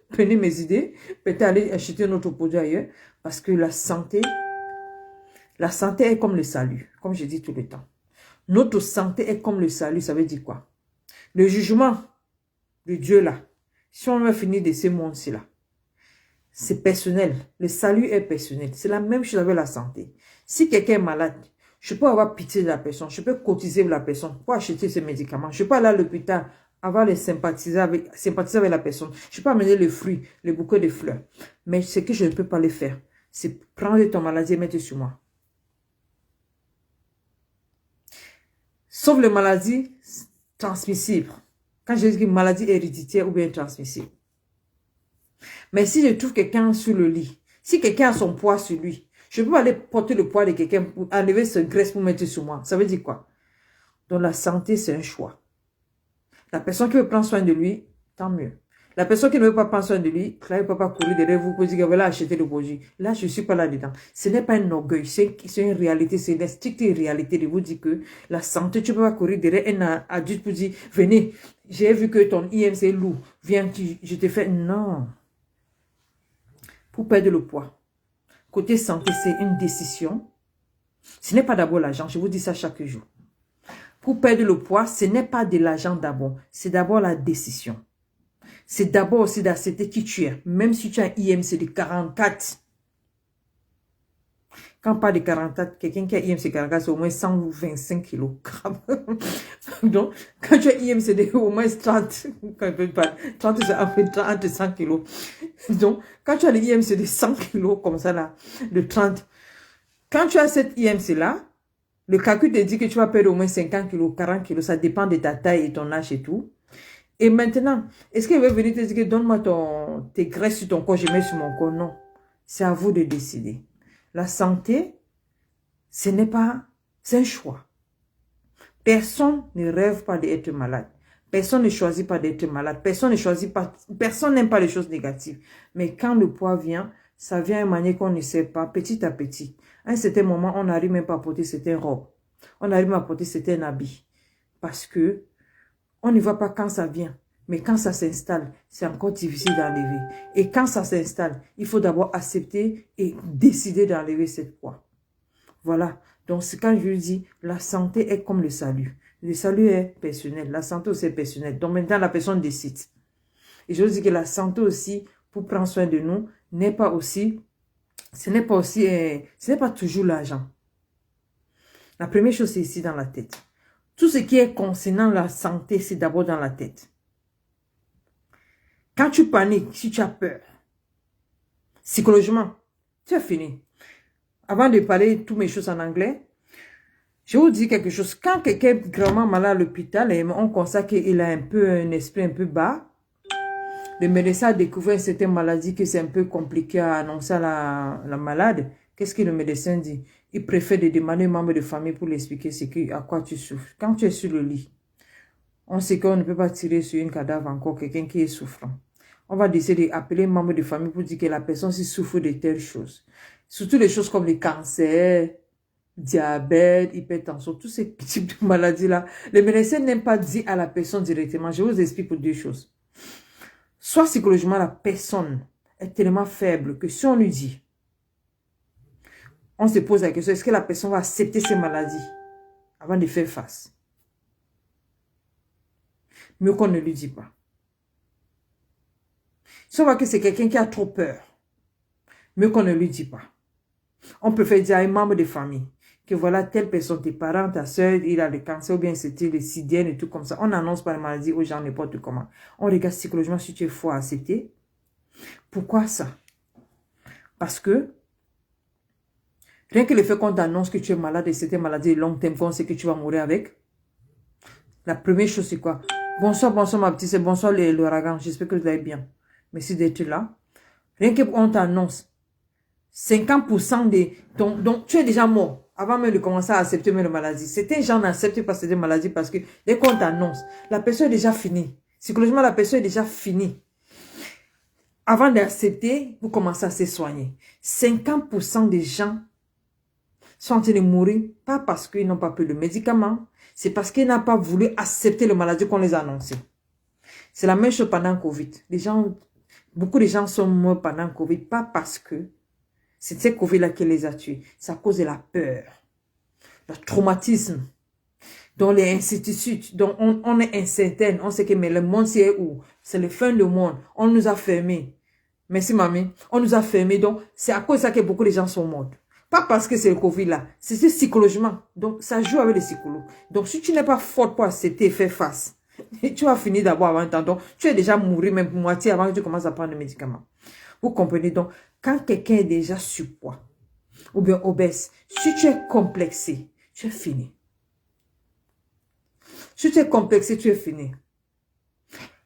prenez mes idées, peut-être aller acheter notre produit ailleurs, parce que la santé est comme le salut, comme je dis tout le temps. Notre santé est comme le salut, ça veut dire quoi? Le jugement de Dieu là, si on veut finir de ce monde-ci là, c'est personnel. Le salut est personnel. C'est la même chose avec la santé. Si quelqu'un est malade, je peux avoir pitié de la personne, je peux cotiser pour la personne pour acheter ses médicaments. Je peux aller à l'hôpital, avoir les sympathiser avec la personne. Je peux amener le fruit, le bouquet de fleurs. Mais ce que je ne peux pas le faire, c'est prendre ton maladie et mettre sur moi. Sauf les maladies transmissibles. Quand je dis maladie héréditaire ou bien transmissible. Mais si je trouve quelqu'un sur le lit, si quelqu'un a son poids sur lui, Je ne peux pas aller porter le poids de quelqu'un pour enlever ce graisse pour mettre sur moi. Ça veut dire quoi? Donc la santé, c'est un choix. La personne qui veut prendre soin de lui, tant mieux. La personne qui ne veut pas prendre soin de lui, là, il ne peut pas courir derrière vous pour dire qu'elle va acheter le produit. Là, je ne suis pas là-dedans. Ce n'est pas un orgueil, c'est une réalité, c'est une stricte réalité de vous dire que la santé, tu ne peux pas courir derrière un adulte pour dire, venez, j'ai vu que ton IMC est lourd, viens, je te fais... Non. Pour perdre le poids. Côté santé, c'est une décision. Ce n'est pas d'abord l'argent, je vous dis ça chaque jour. Pour perdre le poids, ce n'est pas de l'argent d'abord, c'est d'abord la décision. C'est d'abord aussi d'accepter qui tu es. Même si tu as un IMC de 44. Quand on parle de 44, quelqu'un qui a IMC 44, c'est au moins 125 kilos. Donc, quand tu as IMC de au moins 30, 30 c'est entre 100 kilos. Donc, quand tu as l'IMC de 100 kilos, comme ça là, de 30, quand tu as cette IMC là, le calcul te dit que tu vas perdre au moins 50 kilos, 40 kilos, ça dépend de ta taille et ton âge et tout. Et maintenant, est-ce qu'il va venir te dire que donne-moi tes graisses sur ton corps, je mets sur mon corps? Non. C'est à vous de décider. La santé, ce n'est pas... C'est un choix. Personne ne rêve pas d'être malade. Personne ne choisit pas d'être malade. Personne ne choisit pas... Personne n'aime pas les choses négatives. Mais quand le poids vient, ça vient d'une manière qu'on ne sait pas, petit à petit. À un certain moment, on n'arrive même pas à porter certaines robes. On n'arrive même à porter certains habits. Parce que on ne voit pas quand ça vient. Mais quand ça s'installe, c'est encore difficile d'enlever. Et quand ça s'installe, il faut d'abord accepter et décider d'enlever cette poids. Voilà. Donc, c'est quand je dis, la santé est comme le salut. Le salut est personnel. La santé aussi est personnelle. Donc, maintenant, la personne décide. Et je vous dis que la santé aussi, pour prendre soin de nous, n'est pas aussi, ce n'est pas toujours l'argent. La première chose, c'est ici dans la tête. Tout ce qui est concernant la santé, c'est d'abord dans la tête. Quand tu paniques, si tu as peur, psychologiquement, tu as fini. Avant de parler de toutes mes choses en anglais, je vous dis quelque chose. Quand quelqu'un est gravement malade à l'hôpital et on constate qu'il a un esprit un peu bas, le médecin a découvert cette maladie que c'est un peu compliqué à annoncer à la malade. Qu'est-ce que le médecin dit? Il préfère de demander aux membres de famille pour lui expliquer à quoi tu souffres. Quand tu es sur le lit, on sait qu'on ne peut pas tirer sur un cadavre encore, quelqu'un qui est souffrant. On va décider d'appeler un membre de famille pour dire que la personne souffre de telles choses. Surtout les choses comme le cancer, diabète, hypertension, tous ces types de maladies-là. Le médecin n'aime pas dire à la personne directement. Je vous explique pour deux choses. Soit psychologiquement, la personne est tellement faible que si on lui dit, on se pose la question, est-ce que la personne va accepter ces maladies avant de faire face? Mieux qu'on ne lui dit pas. Si on voit que c'est quelqu'un qui a trop peur, mieux qu'on ne lui dit pas. On peut faire dire à un membre de famille que voilà, telle personne, tes parents, ta soeur, il a le cancer ou bien c'était le sidienne et tout comme ça. On n'annonce pas la maladie aux gens n'importe comment. On regarde psychologiquement si tu es fort à accepter. Pourquoi ça? Parce que rien que le fait qu'on t'annonce que tu es malade et c'était une maladie de long terme, qu'on sait que tu vas mourir avec. La première chose, c'est quoi? Bonsoir, bonsoir ma petite, c'est bonsoir l'ouragan. J'espère que vous allez bien. Merci d'être là. Rien qu'on t'annonce 50% donc tu es déjà mort avant même de commencer à accepter même la maladie. Certains gens n'acceptent pas cette maladie parce que dès qu'on t'annonce, la personne est déjà finie. Psychologiquement, la personne est déjà finie. Avant d'accepter, vous commencez à se soigner. 50% des gens sont en train de mourir, pas parce qu'ils n'ont pas pris le médicament, c'est parce qu'ils n'ont pas voulu accepter la maladie qu'on les a annoncée. C'est la même chose pendant Covid. Beaucoup de gens sont morts pendant Covid, pas parce que c'est cette Covid-là qui les a tués. C'est à cause de la peur, le traumatisme, dans les incertitudes, dont on est incertain. On sait que mais le monde c'est où? C'est le fin du monde. On nous a fermés. Merci mamie. On nous a fermés. Donc c'est à cause de ça que beaucoup de gens sont morts. Pas parce que c'est le Covid là. C'est psychologiquement. Donc ça joue avec les psychologues. Donc si tu n'es pas fort pour accepter et faire face, tu vas finir d'abord avant temps. Donc tu es déjà mouru même moitié avant que tu commences à prendre le médicament. Vous comprenez donc, quand quelqu'un est déjà surpoids ou bien obèse, si tu es complexé, tu es fini. Si tu es complexé, tu es fini.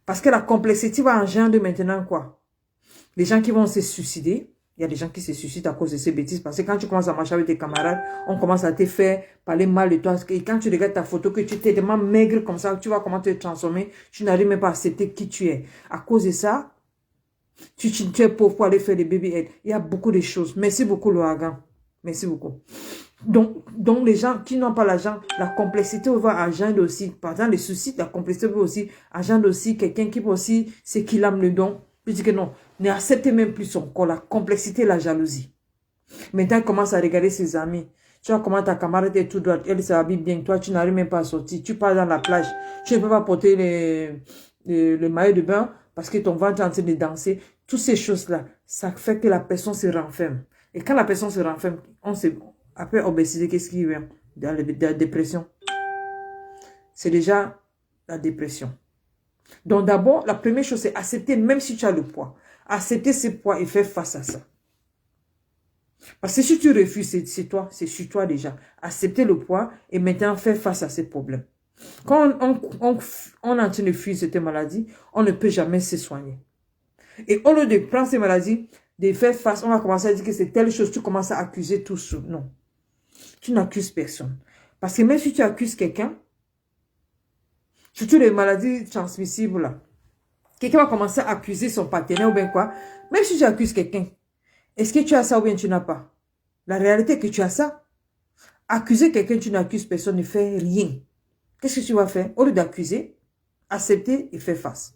Parce que la complexité va engendrer maintenant quoi? Les gens qui vont se suicider, Il y a des gens qui se suicident à cause de ces bêtises. Parce que quand tu commences à marcher avec tes camarades, on commence à te faire parler mal de toi. Et quand tu regardes ta photo, que tu es tellement maigre comme ça, tu vois comment te transformer. Tu n'arrives même pas à accepter qui tu es. À cause de ça, tu es pauvre pour aller faire des baby aids. Il y a beaucoup de choses. Merci beaucoup, l'ouragan. Merci beaucoup. Donc, les gens qui n'ont pas l'argent, la complexité va agendre aussi. Par exemple, les soucis, la complexité va aussi agendre aussi quelqu'un qui peut aussi, c'est qu'il aime le don. Je dis que non, n'acceptez même plus son corps, la complexité, la jalousie. Maintenant, il commence à regarder ses amis. Tu vois comment ta camarade est tout droite, elle s'habille bien, toi, tu n'arrives même pas à sortir. Tu pars dans la plage, tu ne peux pas porter le maillot de bain parce que ton ventre est en train de danser. Toutes ces choses-là, ça fait que la personne se renferme. Et quand la personne se renferme, après obésité, qu'est-ce qui vient? Dans la dépression. C'est déjà la dépression. Donc d'abord, la première chose, c'est accepter, même si tu as le poids. Accepter ce poids et faire face à ça. Parce que si tu refuses, c'est toi, c'est sur toi déjà. Accepter le poids et maintenant faire face à ces problèmes. Quand on est en train de fuir cette maladie, on ne peut jamais se soigner. Et au lieu de prendre ces maladies, de faire face, on va commencer à dire que c'est telle chose, tu commences à accuser tout ça. Non. Tu n'accuses personne. Parce que même si tu accuses quelqu'un, surtout les maladies transmissibles là, quelqu'un va commencer à accuser son partenaire ou bien quoi. Même si tu accuses quelqu'un, est-ce que tu as ça ou bien tu n'as pas? La réalité est que tu as ça. Accuser quelqu'un, tu n'accuses personne, ne fait rien. Qu'est-ce que tu vas faire? Au lieu d'accuser, accepter et faire face.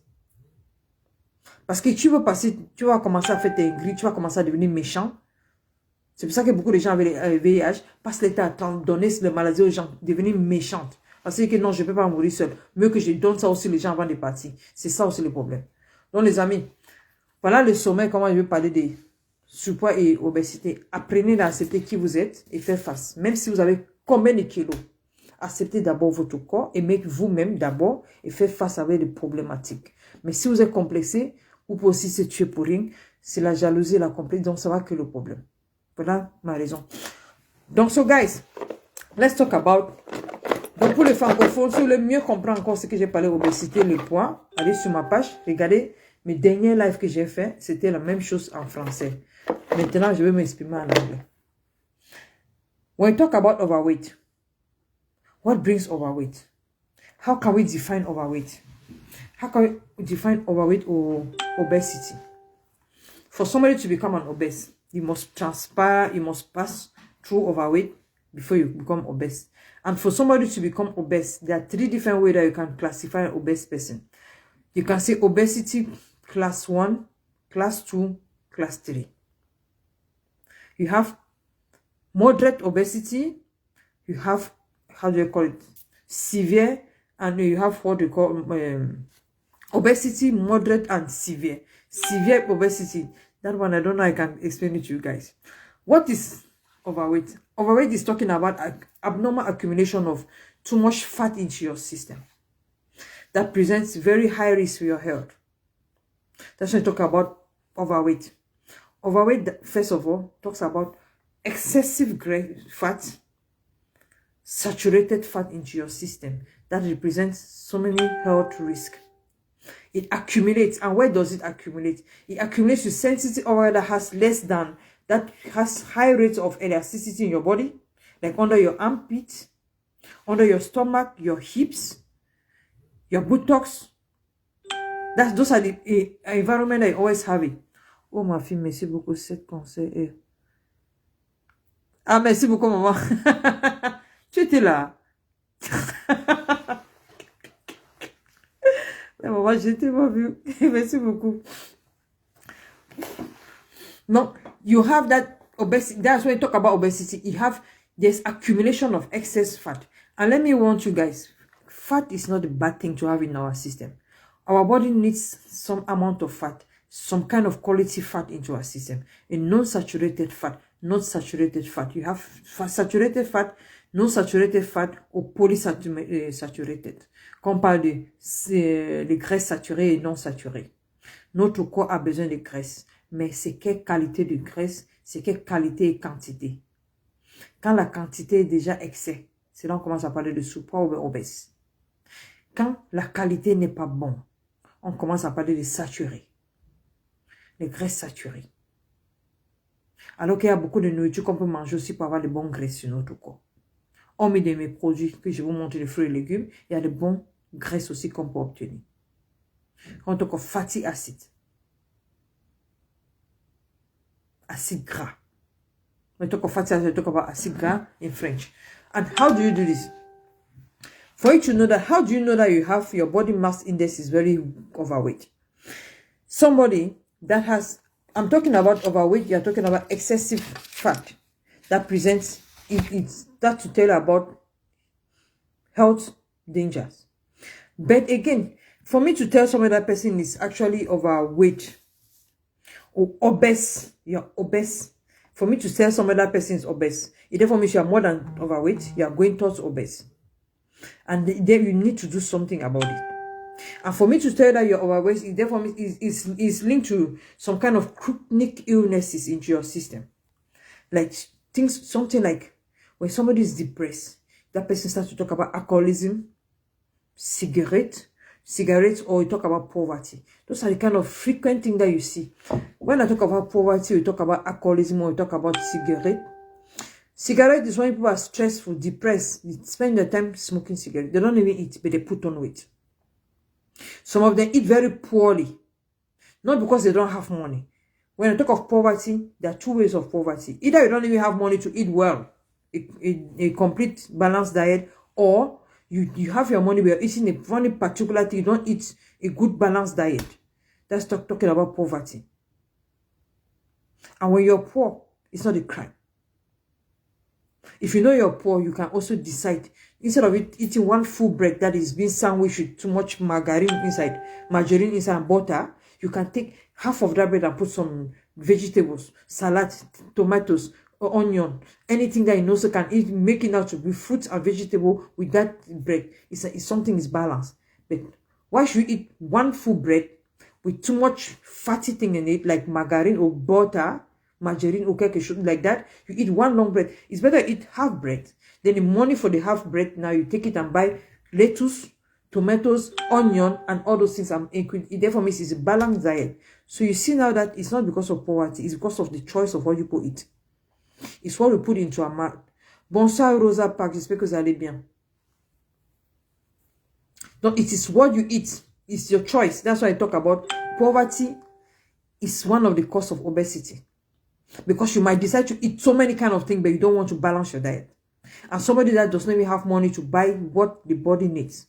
Parce que tu vas passer, tu vas commencer à faire tes grilles, tu vas commencer à devenir méchant. C'est pour ça que beaucoup de gens avec le VIH passent l'état à donner la maladie aux gens, devenir méchantes. Parce que non, je ne peux pas mourir seul. Mieux que je donne ça aussi aux gens avant de partir. C'est ça aussi le problème. Donc les amis, voilà le sommet, comment je vais parler de surpoids et obésité. Apprenez à accepter qui vous êtes et faire face. Même si vous avez combien de kilos, acceptez d'abord votre corps, aimez vous-même d'abord et faire face avec les problématiques. Mais si vous êtes complexé, vous pouvez aussi se tuer pour rien. C'est la jalousie et la complexe, donc ça va que le problème. Voilà ma raison. Donc, so guys, let's talk about. Donc, pour les francophones, si vous voulez mieux comprendre encore ce que j'ai parlé d'obésité, le poids, allez sur ma page, regardez mes derniers lives que j'ai fait, c'était la même chose en français. Maintenant, je vais m'exprimer en anglais. When we talk about overweight, what brings overweight? How can we define overweight? How can we define overweight or obesity? For somebody to become an obese, you must transpire, you must pass through overweight before you become obese. And for somebody to become obese, there are 3 different ways that you can classify an obese person. You can say obesity class 1, class 2, class 3. You have moderate obesity, you have, how do you call it, severe, and you have what we call obesity, moderate, and severe. Severe obesity, that one I don't know, I can explain it to you guys. What is overweight? Overweight is talking about abnormal accumulation of too much fat into your system. That presents very high risk for your health. That's when I talk about overweight. Overweight, first of all, talks about excessive fat, saturated fat into your system. That represents so many health risks. It accumulates. And where does it accumulate? It accumulates to sensitive organ that has that has high rates of elasticity in your body, like under your armpit, under your stomach, your hips, your buttocks. Those are the environment that you always have it. Oh, ma fille, merci beaucoup, cette conseil. Ah, merci beaucoup, maman. Tu étais là. Maman, j'ai tellement vu. Merci beaucoup. No, you have that obesity. That's when you talk about obesity. There's accumulation of excess fat. And let me warn you guys, fat is not a bad thing to have in our system. Our body needs some amount of fat, some kind of quality fat into our system. A non-saturated fat, not saturated fat. You have saturated fat, non-saturated fat ou polysaturated. Quand on parle de graisses saturées et non saturées. Notre corps a besoin de graisse. Mais c'est quelle qualité de graisse, c'est quelle qualité et quantité. Quand la quantité est déjà excès, c'est là qu'on commence à parler de surpoids ou obèse. Quand la qualité n'est pas bonne, on commence à parler de saturé. Les graisses saturées. Alors qu'il y a beaucoup de nourriture qu'on peut manger aussi pour avoir de bonnes graisses sur notre corps. Hormis de mes produits que je vais vous montrer, les fruits et légumes, il y a de bonnes graisses aussi qu'on peut obtenir. On talk of fatty acid. Acide gras. When we talk of fatty acid, we talk about acid gras in French. And how do you do this? For you to know that, how do you know that you have your body mass index is very overweight? Somebody that has, I'm talking about overweight, you're talking about excessive fat that presents, it's that to tell about health dangers. But again, for me to tell somebody that person is actually overweight or obese, you're obese. For me to tell somebody that person is obese, it therefore means you are more than overweight, you are going towards obese. And then you need to do something about it. And for me to tell you that you're overweight, it therefore is linked to some kind of chronic illnesses into your system. Like things, something like when somebody is depressed, that person starts to talk about alcoholism, cigarettes, or you talk about poverty. Those are the kind of frequent things that you see. When I talk about poverty, we talk about alcoholism, or we talk about cigarette. Cigarette is when people are stressful, depressed, they spend their time smoking cigarettes. They don't even eat, but they put on weight. Some of them eat very poorly, not because they don't have money. When I talk of poverty, there are two ways of poverty. Either you don't even have money to eat well, a complete balanced diet, or you have your money, but you're eating a funny particular thing, you don't eat a good balanced diet. That's talking about poverty. And when you're poor, it's not a crime. If you know you're poor, you can also decide, instead of eating one full bread that is being sandwiched with too much margarine inside and butter, you can take half of that bread and put some vegetables, salad, tomatoes, or onion, anything that you know so can eat, make it out to be fruits and vegetable with that bread. It's something is balanced. But why should you eat one full bread with too much fatty thing in it, like margarine or butter, margarine or quelque like that? You eat one long bread. It's better eat half bread. Then the money for the half bread, now you take it and buy lettuce, tomatoes, onion, and all those things. It therefore means it's a balanced diet. So you see now that it's not because of poverty, it's because of the choice of what you put eat. It's what we put into our mouth. Bonsoir Rosa Park, j'espère que vous allez bien. No, it is what you eat. It's your choice. That's why I talk about poverty is one of the causes of obesity. Because you might decide to eat so many kind of things, but you don't want to balance your diet. And somebody that does not even have money to buy what the body needs.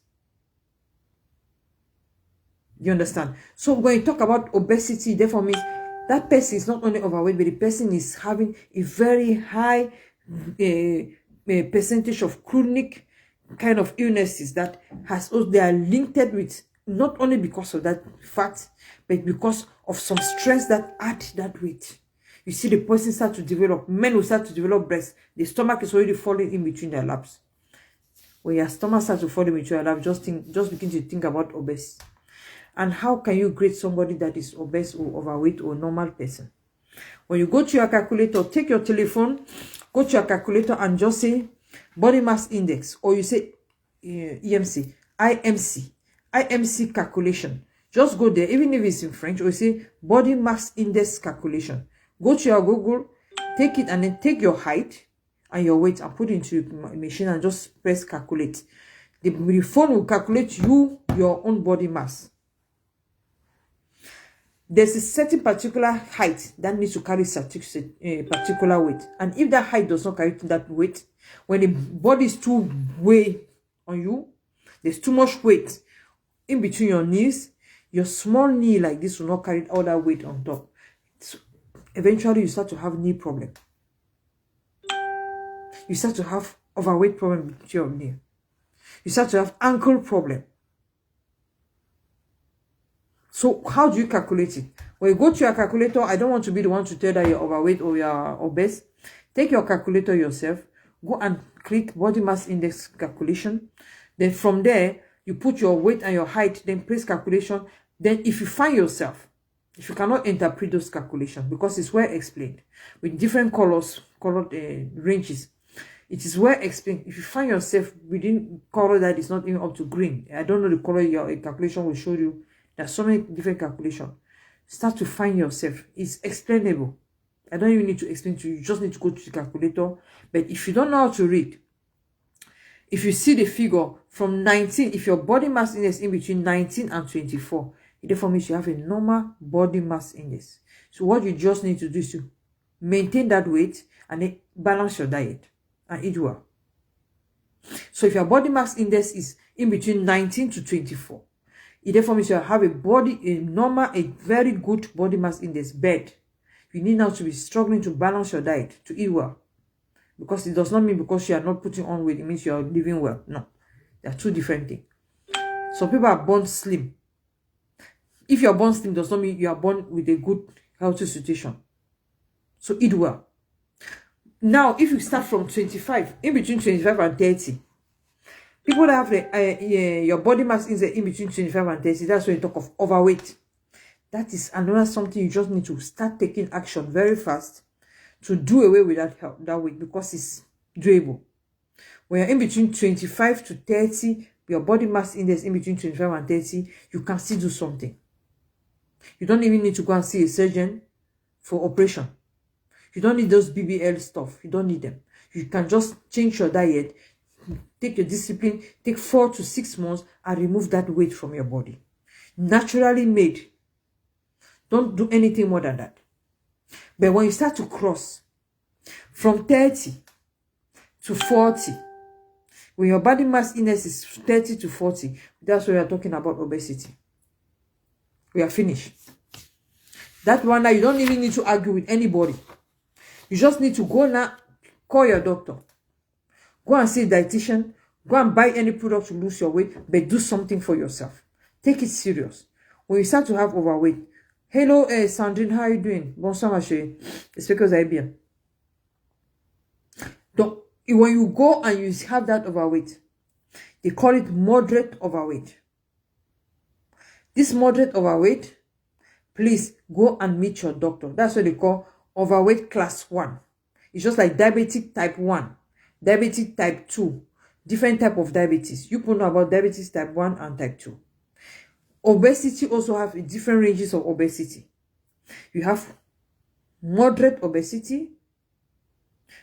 You understand? So when you talk about obesity, therefore means that person is not only overweight, but the person is having a very high percentage of chronic kind of illnesses that they are linked with, not only because of that fact, but because of some stress that add that weight. You see the person start to develop, men will start to develop breasts. The stomach is already falling in between their laps. When your stomach starts to fall in between your laps, just begin to think about obesity. And how can you grade somebody that is obese or overweight or normal person? When you go to your calculator, take your telephone, go to your calculator and just say body mass index, or you say IMC calculation. Just go there, even if it's in French, or you say body mass index calculation. Go to your Google, take it, and then take your height and your weight and put it into your machine and just press calculate. The phone will calculate your own body mass. There's a certain particular height that needs to carry a particular weight. And if that height does not carry that weight, when the body is too weight on you, there's too much weight in between your knees, your small knee like this will not carry all that weight on top. So eventually you start to have knee problem. You start to have overweight problem with your knee. You start to have ankle problem. So how do you calculate it? When you go to your calculator, I don't want to be the one to tell that you're overweight or you're obese. Take your calculator yourself. Go and click body mass index calculation. Then from there, you put your weight and your height, then press calculation. Then if you find yourself, if you cannot interpret those calculations, because it's well explained with different colored ranges, it is well explained. If you find yourself within color that is not even up to green, I don't know the color your calculation will show you. There's so many different calculations. Start to find yourself. It's explainable. I don't even need to explain to you. You just need to go to the calculator. But if you don't know how to read, if you see the figure from 19, if your body mass index in between 19 and 24, it therefore means you have a normal body mass index. So what you just need to do is to maintain that weight and then balance your diet and eat well. So if your body mass index is in between 19 to 24, it therefore means you have a very good body mass index. But you need now to be struggling to balance your diet, to eat well. Because it does not mean because you are not putting on weight, it means you are living well. No, they are two different things. Some people are born slim. If you are born slim, does not mean you are born with a good, healthy situation. So eat well. Now, if you start from 25, in between 25 and 30, people that have your body mass index in between 25 and 30, that's when you talk of overweight. That is another something you just need to start taking action very fast to do away with that weight, because it's doable. When you're in between 25 to 30, your body mass index in between 25 and 30, you can still do something. You don't even need to go and see a surgeon for operation. You don't need those BBL stuff. You don't need them. You can just change your diet, take your discipline, take 4 to 6 months and remove that weight from your body. Naturally made. Don't do anything more than that. But when you start to cross from 30 to 40, when your body mass index is 30 to 40, that's when we are talking about obesity. We are finished. That one now, you don't even need to argue with anybody. You just need to go now, call your doctor. Go and see a dietitian. Go and buy any product to lose your weight, but do something for yourself. Take it serious. When you start to have overweight, hello, Sandrine, how are you doing? Bonsoir, ma chérie. J'espère que vous allez bien. Donc, when you go and you have that overweight, they call it moderate overweight. This moderate overweight, please go and meet your doctor. That's what they call overweight class 1. It's just like diabetic type 1, diabetic type 2, different type of diabetes. You know about diabetes type 1 and type 2. Obesity also have different ranges of obesity. You have moderate obesity,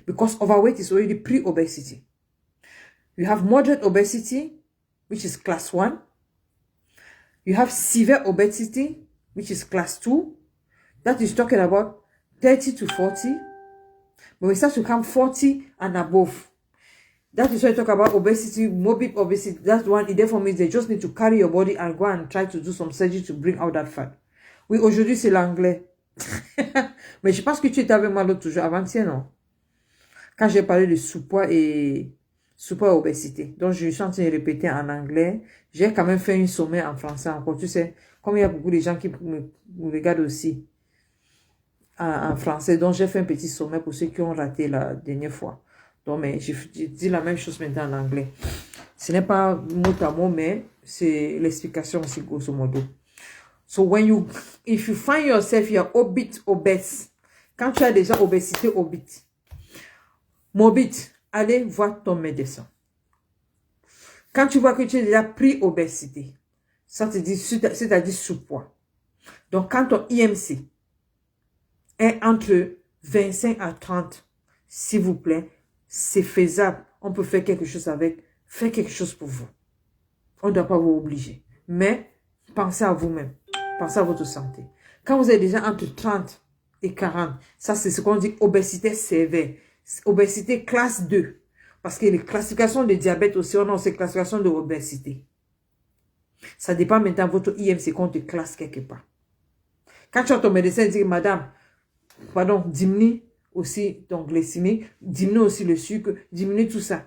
because overweight is already pre-obesity. You have moderate obesity, which is class 1. You have severe obesity, which is class 2. That is talking about 30 to 40. When we start to come 40 and above, that is why I talk about obesity, morbid obesity. That one, it therefore means they just need to carry your body and go and try to do some surgery to bring out that fat. Oui, aujourd'hui, c'est l'anglais. Mais je pense que tu étais avec moi l'autre jour, avant-hier, non? Quand j'ai parlé de sous-poids et obésité. Donc, je suis en train de répéter en anglais. J'ai quand même fait une sommet en français encore. Tu sais, comme il y a beaucoup de gens qui me regardent aussi en français. Donc, j'ai fait un petit sommet pour ceux qui ont raté la dernière fois. Donc, mais je dis la même chose maintenant en anglais. Ce n'est pas mot à mot, mais c'est l'explication aussi, grosso modo. So, if you find yourself, you're obese. Quand tu as déjà obésité, morbide, allez voir ton médecin. Quand tu vois que tu es déjà pré-obésité, c'est-à-dire sous-poids. Donc, quand ton IMC est entre 25 à 30, s'il vous plaît, c'est faisable. On peut faire quelque chose avec. Faites quelque chose pour vous. On ne doit pas vous obliger. Mais, pensez à vous-même. Pensez à votre santé. Quand vous êtes déjà entre 30 et 40, ça c'est ce qu'on dit obésité sévère. Obésité classe 2. Parce que les classifications de diabète aussi, on a ces classifications de obésité. Ça dépend maintenant de votre IMC qu'on te classe quelque part. Quand tu as ton médecin dit, madame, pardon, diminue aussi ton glycémie, diminue aussi le sucre, diminue tout ça.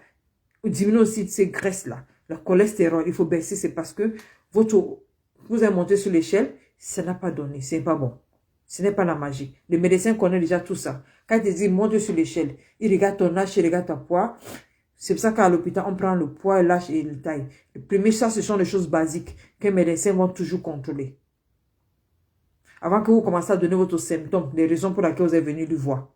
Diminue aussi ces graisses-là. Le cholestérol, il faut baisser, c'est parce que vous avez monté sur l'échelle, ça n'a pas donné, c'est pas bon. Ce n'est pas la magie. Le médecin connaît déjà tout ça. Quand il te dit monte sur l'échelle, il regarde ton âge, il regarde ton poids. C'est pour ça qu'à l'hôpital, on prend le poids, l'âge et la taille. Le premier, ça, ce sont les choses basiques que les médecins vont toujours contrôler. Avant que vous commencez à donner votre symptôme, les raisons pour lesquelles vous êtes venu lui voir.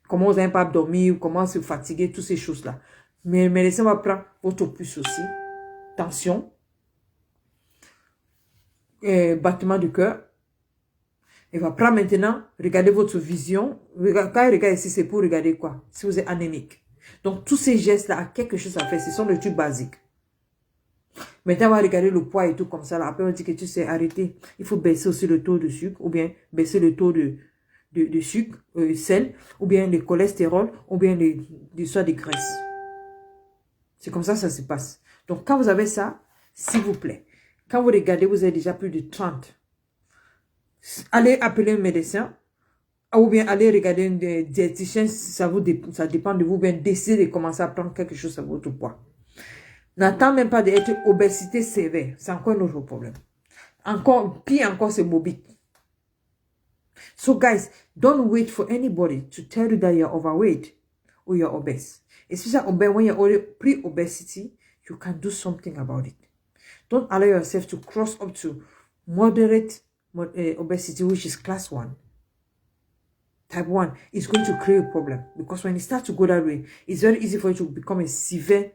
Comment vous n'avez pas dormir, comment se fatiguer, toutes ces choses-là. Mais le médecin va prendre votre pouce aussi, tension, battement du cœur, Il va prendre maintenant, regardez votre vision. Quand il regarde ici, c'est pour regarder quoi? Si vous êtes anémique. Donc, tous ces gestes-là ont quelque chose à faire. Ce sont des trucs basiques. Maintenant, on va regarder le poids et tout comme ça. Là. Après, on dit que tu sais arrêter. Il faut baisser aussi le taux de sucre ou bien baisser le taux de sucre, sel, ou bien le cholestérol, ou bien soit des graisses. C'est comme ça se passe. Donc, quand vous avez ça, s'il vous plaît, quand vous regardez, vous avez déjà plus de 30. Allez appeler un médecin, ou bien allez regarder un diététicien, ça dépend de vous, bien décider de commencer à prendre quelque chose à votre poids. N'attends même pas d'être obésité sévère. C'est encore un autre problème. Pire encore, c'est morbide. So guys, don't wait for anybody to tell you that you're overweight or you're obese. Especially when you're already pre-obesity, you can do something about it. Don't allow yourself to cross up to moderate obesity, which is class 1. Type 1 is going to create a problem because when you start to go that way, it's very easy for you to become a severe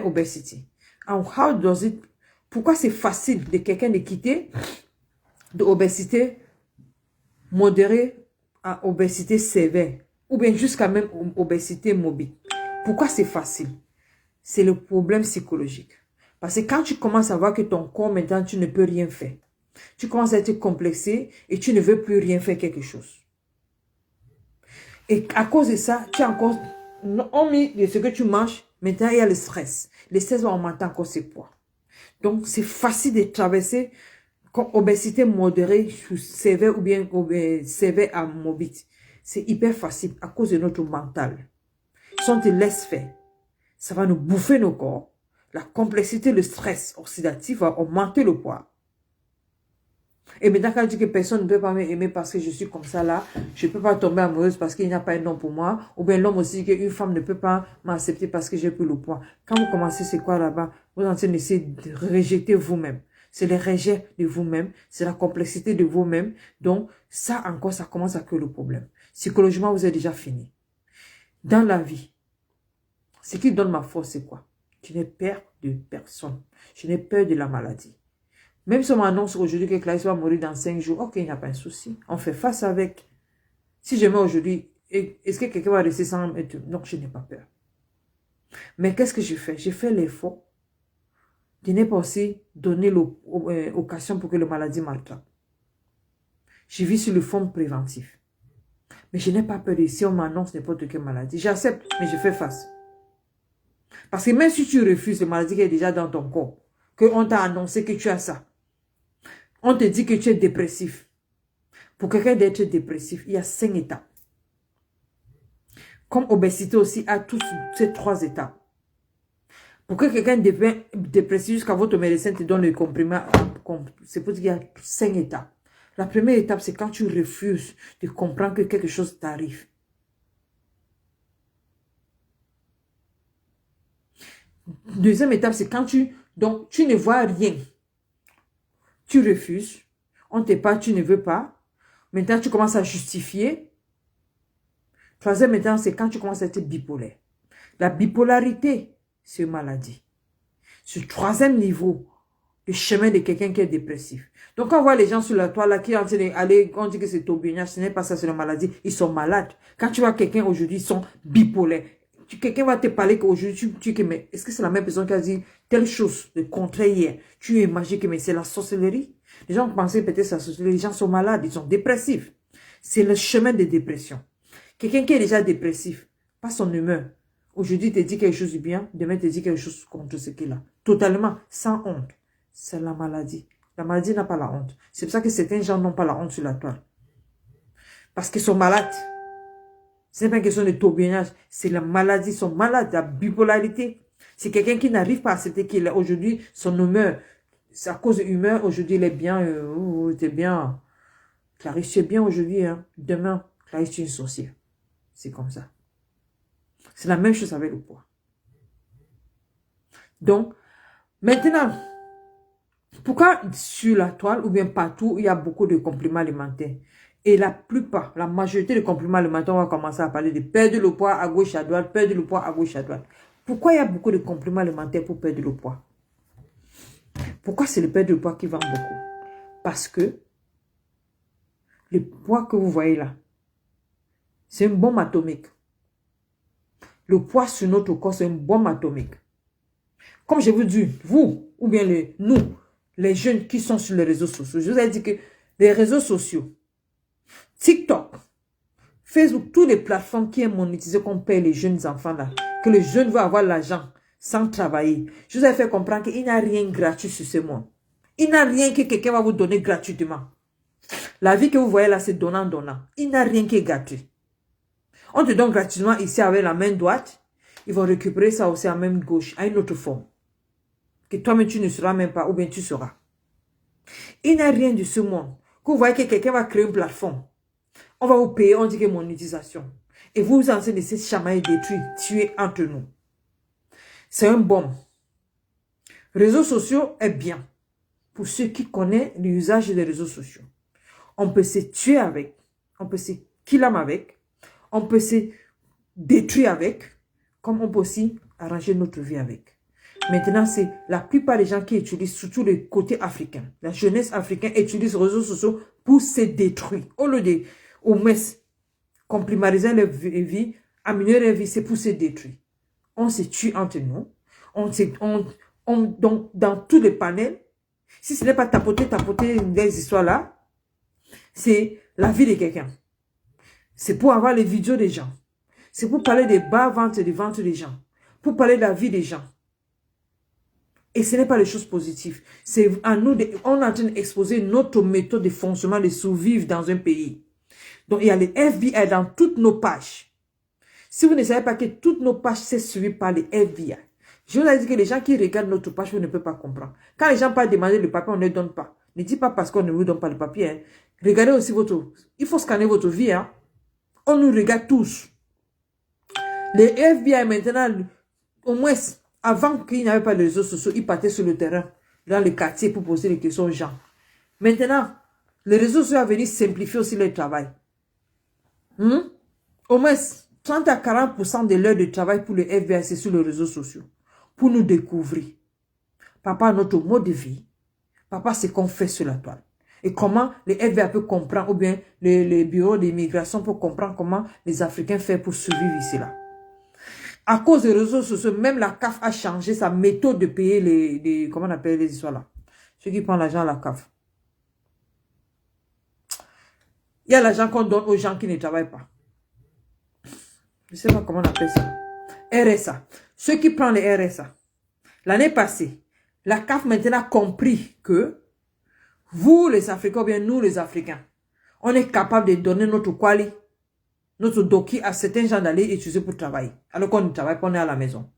obesity. And how does it... Pourquoi c'est facile de quelqu'un de quitter de obésité modérée à obésité sévère ou bien jusqu'à même obésité mobile? Pourquoi c'est facile? C'est le problème psychologique. Parce que quand tu commences à voir que ton corps maintenant, tu ne peux rien faire. Tu commences à être complexé et tu ne veux plus rien faire quelque chose. Et à cause de ça, tu as encore, hormis de ce que tu manges, maintenant il y a le stress. Le stress va augmenter encore ses poids. Donc c'est facile de traverser comme obésité modérée, sévère ou bien sévère à mobile. C'est hyper facile à cause de notre mental. Si on te laisse faire, ça va nous bouffer nos corps. La complexité, le stress oxydatif va augmenter le poids. Et maintenant, quand je dis que personne ne peut pas m'aimer parce que je suis comme ça là, je ne peux pas tomber amoureuse parce qu'il n'y a pas un homme pour moi, ou bien l'homme aussi, qu'une femme ne peut pas m'accepter parce que j'ai plus le poids. Quand vous commencez, c'est quoi là-bas? Vous êtes en train d'essayer de rejeter vous-même. C'est le rejet de vous-même, c'est la complexité de vous-même. Donc, ça encore, ça commence à créer le problème. Psychologiquement, vous êtes déjà fini. Dans la vie, ce qui donne ma force, c'est quoi? Je n'ai peur de personne. Je n'ai peur de la maladie. Même si on m'annonce aujourd'hui que Clarisse va mourir dans 5 jours, ok, il n'y a pas un souci. On fait face avec. Si je meurs aujourd'hui, est-ce que quelqu'un va rester sans être... Non, je n'ai pas peur. Mais qu'est-ce que je fais? Je fais l'effort de ne pas aussi donner l'occasion pour que la maladie m'attrape. Je vis sur le fond préventif. Mais je n'ai pas peur de si on m'annonce n'importe quelle maladie. J'accepte, mais je fais face. Parce que même si tu refuses la maladie qui est déjà dans ton corps, qu'on t'a annoncé que tu as ça, on te dit que tu es dépressif. Pour quelqu'un d'être dépressif, il y a 5 étapes. Comme obésité aussi a tous ces 3 étapes. Pour que quelqu'un devienne dépressif jusqu'à votre médecin te donne le comprimé, c'est pour dire qu'il y a 5 étapes. La première étape, c'est quand tu refuses de comprendre que quelque chose t'arrive. Deuxième étape, c'est quand tu ne vois rien. Tu refuses. On te parle, tu ne veux pas. Maintenant, tu commences à justifier. Troisième étape, c'est quand tu commences à être bipolaire. La bipolarité, c'est une maladie. Ce troisième niveau, le chemin de quelqu'un qui est dépressif. Donc, quand on voit les gens sur la toile, là, qui sont en train d'aller, on dit que c'est tourbillonnage, ce n'est pas ça, c'est la maladie. Ils sont malades. Quand tu vois quelqu'un aujourd'hui, ils sont bipolaires. Quelqu'un va te parler qu'aujourd'hui, tu dis, mais est-ce que c'est la même personne qui a dit telle chose de contraire hier? Tu imagines que mais c'est la sorcellerie? Les gens pensaient peut-être c'est la sorcellerie. Les gens sont malades, ils sont dépressifs. C'est le chemin de dépression. Quelqu'un qui est déjà dépressif, pas son humeur. Aujourd'hui, il te dit quelque chose de bien, demain, il te dit quelque chose contre ce qu'il a. Totalement, sans honte. C'est la maladie. La maladie n'a pas la honte. C'est pour ça que certains gens n'ont pas la honte sur la toile. Parce qu'ils sont malades. Ce n'est pas une question de tourbillonnage, c'est la maladie, ils sont malades, la bipolarité. C'est quelqu'un qui n'arrive pas à accepter qu'il est aujourd'hui, son humeur, c'est à cause de l'humeur, aujourd'hui il est bien, t'es bien. Clarisse, tu es bien aujourd'hui, hein. Demain, Clarisse, tu es une sorcière. C'est comme ça. C'est la même chose avec le poids. Donc, maintenant, pourquoi sur la toile ou bien partout, il y a beaucoup de compléments alimentaires? Et la plupart, la majorité des compléments alimentaires, on va commencer à parler de perdre le poids à gauche, à droite, perdre le poids à gauche, à droite. Pourquoi il y a beaucoup de compléments alimentaires pour perdre le poids? Pourquoi c'est le perdre le poids qui vend beaucoup? Parce que le poids que vous voyez là, c'est une bombe atomique. Le poids sur notre corps, c'est une bombe atomique. Comme je vous dis, vous, ou bien nous, les jeunes qui sont sur les réseaux sociaux, je vous ai dit que les réseaux sociaux, TikTok, Facebook, toutes les plateformes qui sont monétisées qu'on paye les jeunes enfants là, que les jeunes vont avoir l'argent sans travailler. Je vous ai fait comprendre qu'il n'y a rien gratuit sur ce monde. Il n'y a rien que quelqu'un va vous donner gratuitement. La vie que vous voyez là, c'est donnant-donnant. Il n'y a rien qui est gratuit. On te donne gratuitement ici avec la main droite. Ils vont récupérer ça aussi à la main gauche, à une autre forme. Que toi-même tu ne seras même pas, ou bien tu seras. Il n'y a rien de ce monde. Quand vous voyez que quelqu'un va créer une plateforme, on va vous payer, on dit que monétisation. Et vous en train de se chamailler, détruire, tuer entre nous. C'est un bombe. Réseaux sociaux est bien. Pour ceux qui connaissent l'usage des réseaux sociaux. On peut se tuer avec. On peut se killer avec. On peut se détruire avec. Comme on peut aussi arranger notre vie avec. Maintenant, c'est la plupart des gens qui utilisent, surtout les côtés africains. La jeunesse africaine utilise les réseaux sociaux pour se détruire. Au lieu de, au moins, complimariser leur vie, améliorer leur vie, c'est pour se détruire. On se tue entre nous. Donc, dans tous les panels, si ce n'est pas tapoter des histoires là, c'est la vie de quelqu'un. C'est pour avoir les vidéos des gens. C'est pour parler des bas ventes et des ventes des gens. Pour parler de la vie des gens. Et ce n'est pas les choses positives. C'est à nous, on est en train d'exposer notre méthode de fonctionnement de survivre dans un pays. Donc, il y a les FBI dans toutes nos pages. Si vous ne savez pas que toutes nos pages sont suivies par les FBI, je vous ai dit que les gens qui regardent notre page, vous ne pouvez pas comprendre. Quand les gens parlent demander le papier, on ne le donne pas. Ne dites pas parce qu'on ne vous donne pas le papier. Hein. Regardez aussi votre... Il faut scanner votre vie. Hein. On nous regarde tous. Les FBI maintenant, au moins, avant qu'il n'y avait pas de réseaux sociaux, ils partaient sur le terrain, dans les quartiers pour poser des questions aux gens. Maintenant, les réseaux sociaux sont venus simplifier aussi le travail. Au moins, 30 à 40% de l'heure de travail pour les FBI, c'est sur les réseaux sociaux. Pour nous découvrir. Papa, notre mode de vie. Papa, c'est qu'on fait sur la toile. Et comment les FBI peuvent comprendre, ou bien les bureaux d'immigration peuvent comprendre comment les Africains font pour survivre ici là. À cause des réseaux sociaux, même la CAF a changé sa méthode de payer les comment on appelle les histoires là. Ceux qui prennent l'argent à la CAF. Il y a l'argent qu'on donne aux gens qui ne travaillent pas. Je ne sais pas comment on appelle ça. RSA. Ceux qui prennent les RSA. L'année passée, la CAF maintenant a compris que vous les Africains, ou bien nous les Africains, on est capable de donner notre quali, notre doki à certains gens d'aller utiliser pour travailler. Alors qu'on ne travaille pas, on est à la maison.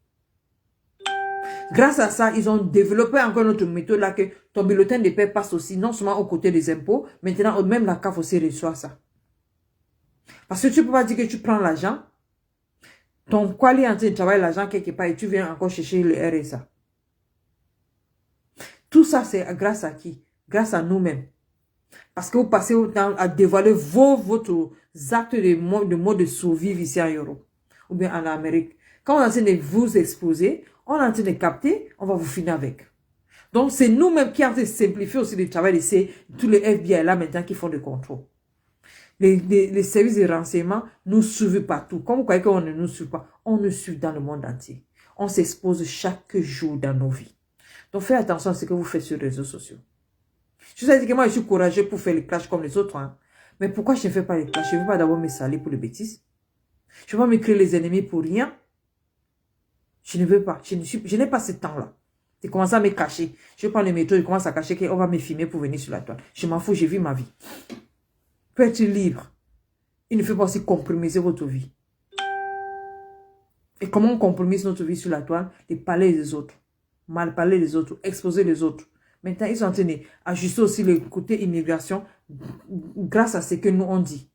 Grâce à ça, ils ont développé encore notre méthode là que ton bulletin de paie passe aussi, non seulement aux côtés des impôts, maintenant même la CAF aussi reçoit ça. Parce que tu ne peux pas dire que tu prends l'argent, ton quali en train de travailler l'argent quelque part et tu viens encore chercher le RSA. Tout ça, c'est grâce à qui? Grâce à nous-mêmes. Parce que vous passez autant à dévoiler votre actes de mode de survivre ici en Europe. Ou bien en Amérique. Quand on est en train de vous exposer, on est en train de capter, on va vous finir avec. Donc, c'est nous-mêmes qui en train de simplifier aussi le travail de tous les FBI là maintenant qui font le contrôle. Les services de renseignement nous suivent partout. Comme vous croyez qu'on ne nous suit pas, on nous suit dans le monde entier. On s'expose chaque jour dans nos vies. Donc, faites attention à ce que vous faites sur les réseaux sociaux. Je vous ai dit que moi, je suis courageux pour faire les clashs comme les autres. Hein. Mais pourquoi je ne fais pas les clashs? Je ne veux pas d'abord me salir pour les bêtises. Je ne veux pas me créer les ennemis pour rien. Je ne veux pas. Je n'ai pas ce temps-là. Je commence à me cacher. Je prends le métro, je commence à cacher qu'on va me filmer pour venir sur la toile. Je m'en fous, je vis ma vie. Peut être libre. Il ne faut pas aussi compromiser votre vie. Et comment on compromise notre vie sur la toile? De parler des autres. Mal parler des autres. Exposer les autres. Maintenant, ils sont en train d'ajuster aussi le côté immigration grâce à ce que nous on dit.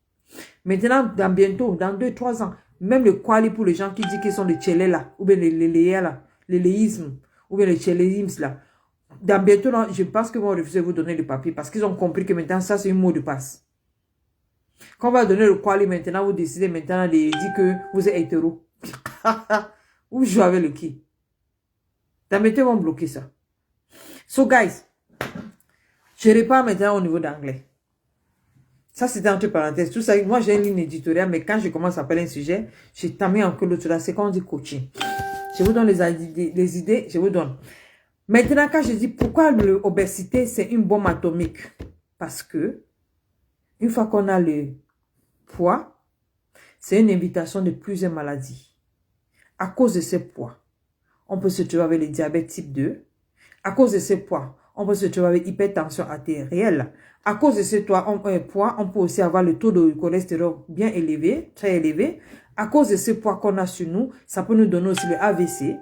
Maintenant, bientôt, dans 2-3 ans, même le quali pour les gens qui disent qu'ils sont les tchélés là, ou bien les léa là, les léismes, ou bien les tchéléismes là. Dans bientôt, là, je pense que vont refuser de vous donner le papier parce qu'ils ont compris que maintenant, ça c'est un mot de passe. Quand on va donner le quali maintenant, vous décidez maintenant de dire que vous êtes hétéro. Vous jouez avec le qui? Dans bientôt, ils vont bloquer ça. So guys, je repars maintenant au niveau d'anglais. Ça, c'était entre parenthèses. Tout ça, moi, j'ai une ligne éditoriale, mais quand je commence à parler un sujet, je t'en mets en que l'autre là. C'est quand on dit coaching. Je vous donne les idées, je vous donne. Maintenant, quand je dis pourquoi l'obésité, c'est une bombe atomique. Parce que, une fois qu'on a le poids, c'est une invitation de plusieurs maladies. À cause de ce poids, on peut se trouver avec le diabète type 2. À cause de ce poids, on peut se trouver avec hypertension artérielle. À cause de ce poids, on peut aussi avoir le taux de cholestérol bien élevé, très élevé. À cause de ce poids qu'on a sur nous, ça peut nous donner aussi le AVC.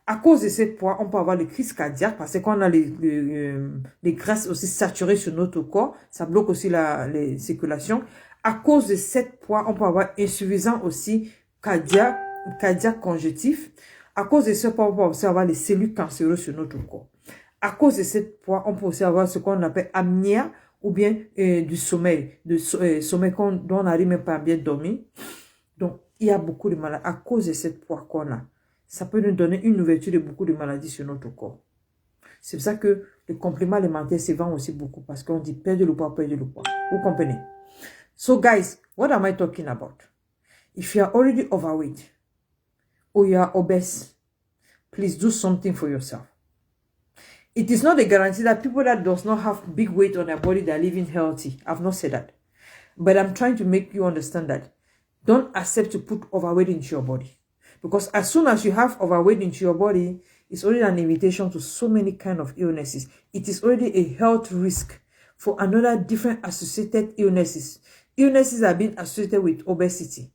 À cause de ce poids, on peut avoir le crise cardiaque parce qu'on a les graisses aussi saturées sur notre corps. Ça bloque aussi les circulations. À cause de ce poids, on peut avoir insuffisant aussi cardiaque congestif. À cause de ce poids, on peut aussi avoir les cellules cancéreuses sur notre corps. À cause de ce poids, on peut aussi avoir ce qu'on appelle apnée ou bien du sommeil, sommeil dont on n'arrive même pas à bien dormir. Donc, il y a beaucoup de maladies. À cause de ce poids qu'on a, ça peut nous donner une ouverture de beaucoup de maladies sur notre corps. C'est pour ça que les compléments alimentaires se vendent aussi beaucoup parce qu'on dit perdre le poids, perdre le poids. Vous comprenez? So guys, what am I talking about? If you are already overweight or you are obese, please do something for yourself. It is not a guarantee that people that does not have big weight on their body, they are living healthy. I've not said that. But I'm trying to make you understand that don't accept to put overweight into your body. Because as soon as you have overweight into your body, it's already an invitation to so many kind of illnesses. It is already a health risk for another different associated illnesses. Illnesses are being associated with obesity.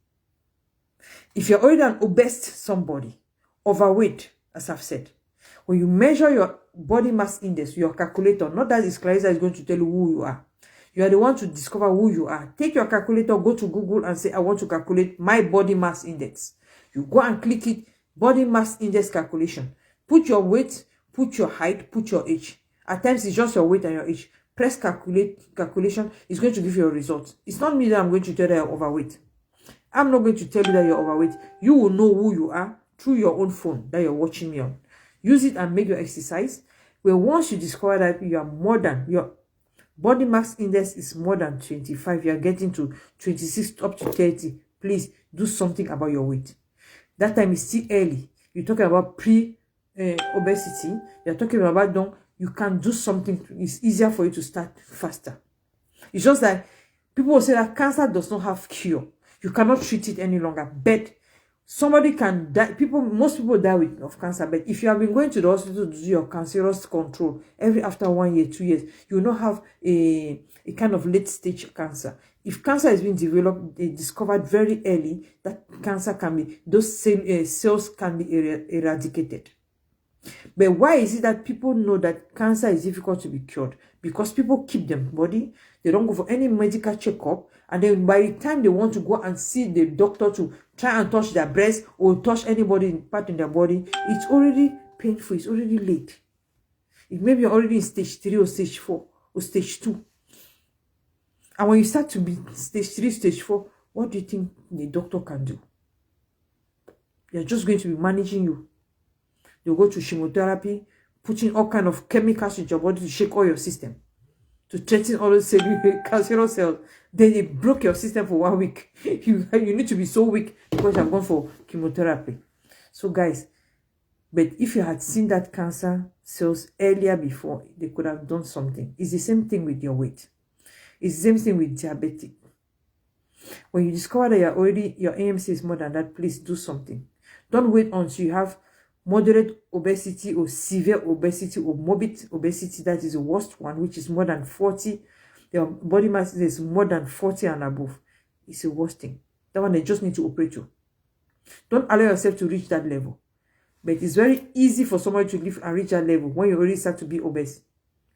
If you're already an obese somebody, overweight, as I've said, when you measure your body mass index, your calculator, not that this Clarissa is going to tell you who you are. You are the one to discover who you are. Take your calculator, go to Google and say, I want to calculate my body mass index. You go and click it, body mass index calculation. Put your weight, put your height, put your age. At times, it's just your weight and your age. Press calculation. It's going to give you a result. It's not me that I'm going to tell you that you're overweight. I'm not going to tell you that you're overweight. You will know who you are through your own phone that you're watching me on. Use it and make your exercise. Well, once you discover that you are more than, your body mass index is more than 25, you are getting to 26 up to 30, please do something about your weight. That time is still early. You're talking about pre-obesity. You're talking about, don't, you can do something. It's easier for you to start faster. It's just that people will say that cancer does not have cure. You cannot treat it any longer. But somebody can die. Most people die of cancer. But if you have been going to the hospital to do your cancerous control after 1 year, 2 years, you will not have a kind of late stage cancer. If cancer is being developed, discovered very early, that cancer can be, those same cells can be eradicated. But why is it that people know that cancer is difficult to be cured? Because people keep their body, they don't go for any medical checkup, and then by the time they want to go and see the doctor to try and touch their breast or touch anybody part in their body, it's already painful, it's already late. It may be already in stage 3 or stage 4 or stage 2. And when you start to be stage 3, stage 4, what do you think the doctor can do? They're just going to be managing you. They'll go to chemotherapy, putting all kind of chemicals in your body to shake all your system, to threaten all those cancerous cells. Then they block your system for 1 week. You need to be so weak because you have gone for chemotherapy. So guys, but if you had seen that cancer cells earlier before, they could have done something. It's the same thing with your weight. It's the same thing with diabetic. When you discover that your AMC is more than that, please do something. Don't wait until you have moderate obesity or severe obesity or morbid obesity. That is the worst one, which is more than 40. Your body mass is more than 40 and above. It's the worst thing. That one they just need to operate you. Don't allow yourself to reach that level. But it's very easy for somebody to live and reach that level when you already start to be obese.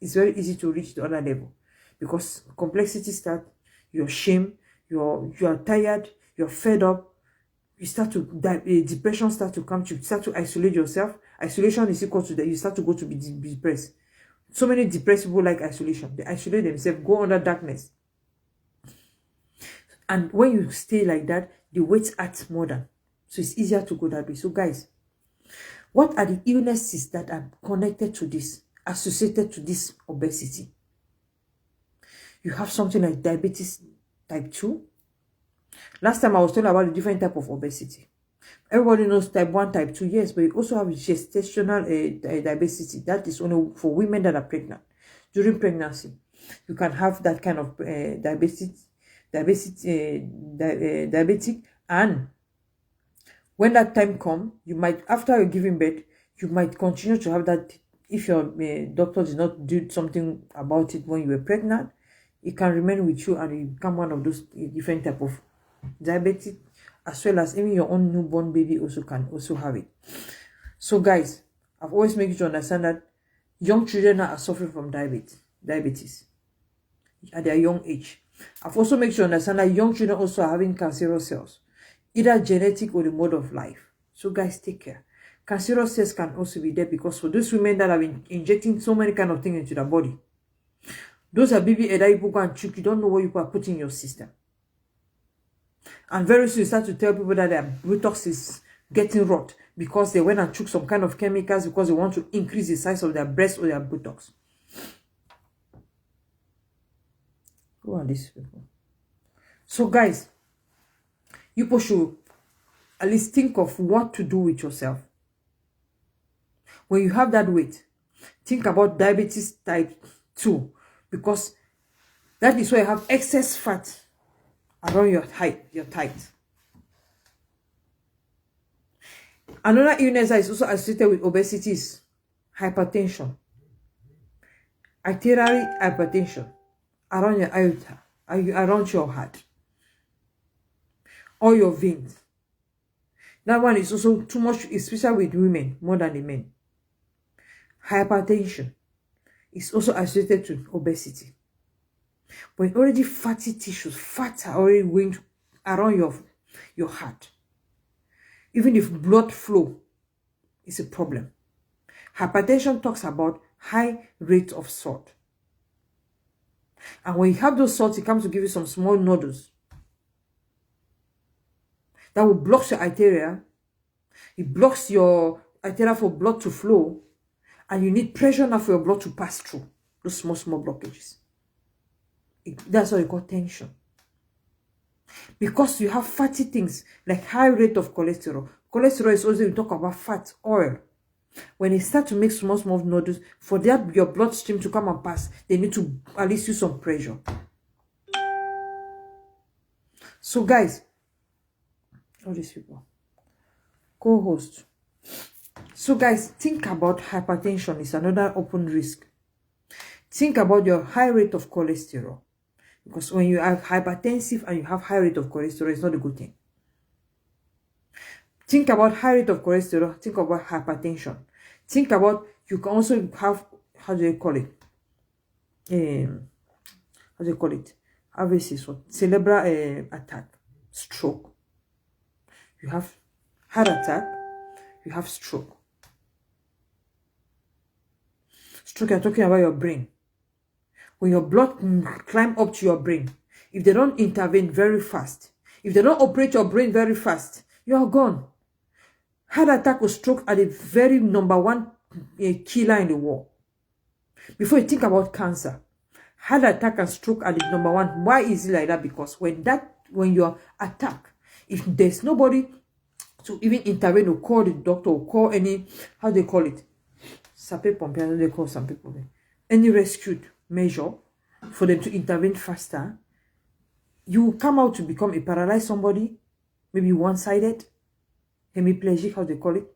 It's very easy to reach the other level. Because complexity starts, you're ashamed, you're tired, you're fed up, you start to die, depression starts to come to you, start to isolate yourself. Isolation is equal to that you start to go to be depressed. So many depressed people like isolation. They isolate themselves, go under darkness. And when you stay like that, the weight adds more than. So it's easier to go that way. So guys, what are the illnesses that are connected to this, associated to this obesity? You have something like diabetes type 2. Last time I was telling about the different type of obesity. Everybody knows type 1, type 2, yes, but you also have gestational diabetes. That is only for women that are pregnant. During pregnancy, you can have that kind of diabetic, and when that time comes, you might, after you're giving birth, you might continue to have that. If your doctor did not do something about it when you were pregnant, it can remain with you and you become one of those different type of diabetes, as well as even your own newborn baby also can also have it. So guys, I've always made you to understand that young children are suffering from diabetes at their young age. I've also made you to understand that young children also are having cancerous cells, either genetic or the mode of life. So guys, take care. Cancerous cells can also be there because for those women that have been injecting so many kind of things into their body, those are baby that you go and check, you don't know what you are putting in your system. And very soon you start to tell people that their Botox is getting rot because they went and took some kind of chemicals because they want to increase the size of their breast or their Botox. Who are these people? So guys, you should at least think of what to do with yourself. When you have that weight, think about diabetes type 2, because that is where you have excess fat around your height. Another illness that is also associated with obesity is hypertension. Arterial hypertension around your aorta, around your heart, or your veins. That one is also too much, especially with women more than the men. Hypertension is also associated to obesity. When already fatty tissues, fat are already going around your heart, even if blood flow is a problem. Hypertension talks about high rate of salt. And when you have those salts, it comes to give you some small nodules that will block your arteria. It blocks your arteria for blood to flow, and you need pressure now for your blood to pass through those small blockages. That's what you call tension. Because you have fatty things like high rate of cholesterol. Cholesterol is also, we talk about fat, oil. When they start to make small nodules, for that your bloodstream to come and pass, they need to at least use some pressure. So guys, all these people, co-host. So guys, think about hypertension is another open risk. Think about your high rate of cholesterol. Because when you are hypertensive and you have high rate of cholesterol, it's not a good thing. Think about high rate of cholesterol. Think about hypertension. Think about, you can also have, how do you call it? AVC, cerebral attack, stroke. You have heart attack, you have stroke. Stroke, you're talking about your brain. When your blood climb up to your brain, if they don't intervene very fast, if they don't operate your brain very fast, you are gone. Heart attack or stroke are the very #1 killer in the world. Before you think about cancer, heart attack and stroke are the #1. Why is it like that? Because when you're attacked, if there's nobody to even intervene or call the doctor or call any, how do they call it? Sapé-pompiers, they call some people. Any rescued measure for them to intervene faster, you come out to become a paralyzed somebody, maybe one-sided, hemiplegic, how they call it.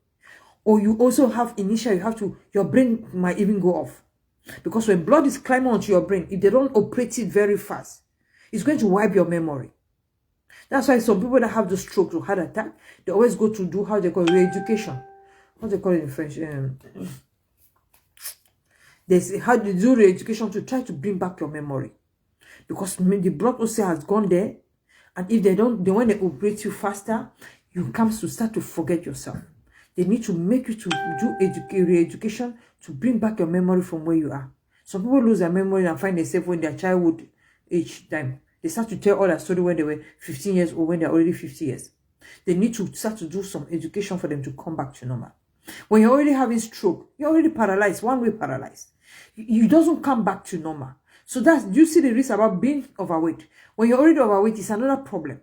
Or you also have your brain might even go off. Because when blood is climbing onto your brain, if they don't operate it very fast, it's going to wipe your memory. That's why some people that have the stroke or heart attack, they always go to do, how they call it, re-education. What they call it in French? There's how they do re-education to try to bring back your memory. Because the blood also has gone there. And if when they operate you faster, you come to start to forget yourself. They need to make you to do re-education to bring back your memory from where you are. Some people lose their memory and find themselves when their childhood age time. They start to tell all their story when they were 15 years or when they're already 50 years. They need to start to do some education for them to come back to normal. When you're already having stroke, you're already paralyzed, one-way paralyzed. It doesn't come back to normal. So do you see the risk about being overweight? When you're already overweight, it's another problem.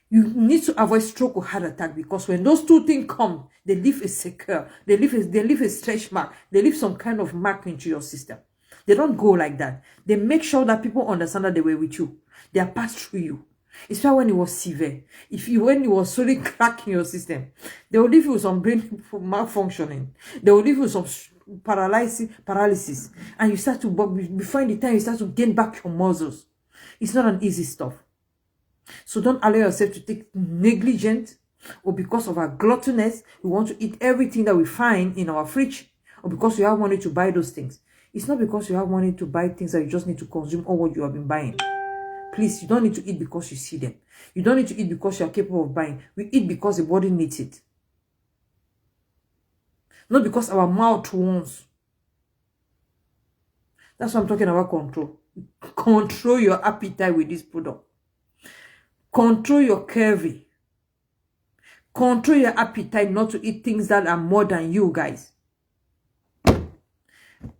You need to avoid stroke or heart attack, because when those two things come, they leave a secure, they leave a stretch mark, they leave some kind of mark into your system. They don't go like that. They make sure that people understand that they were with you. They are passed through you. It's why when it was severe, when it was solely cracking your system, they will leave you with some brain malfunctioning. They will leave you with some paralysis. And you start to, before the time you start to gain back your muscles. It's not an easy stuff. So don't allow yourself to take negligent, or because of our gluttonous, we want to eat everything that we find in our fridge, or because you have money to buy those things. It's not because you have money to buy things that you just need to consume all what you have been buying. Please, you don't need to eat because you see them. You don't need to eat because you are capable of buying. We eat because the body needs it. Not because our mouth wants. That's what I'm talking about, control. Control your appetite with this product. Control your curvy. Control your appetite not to eat things that are more than you, guys.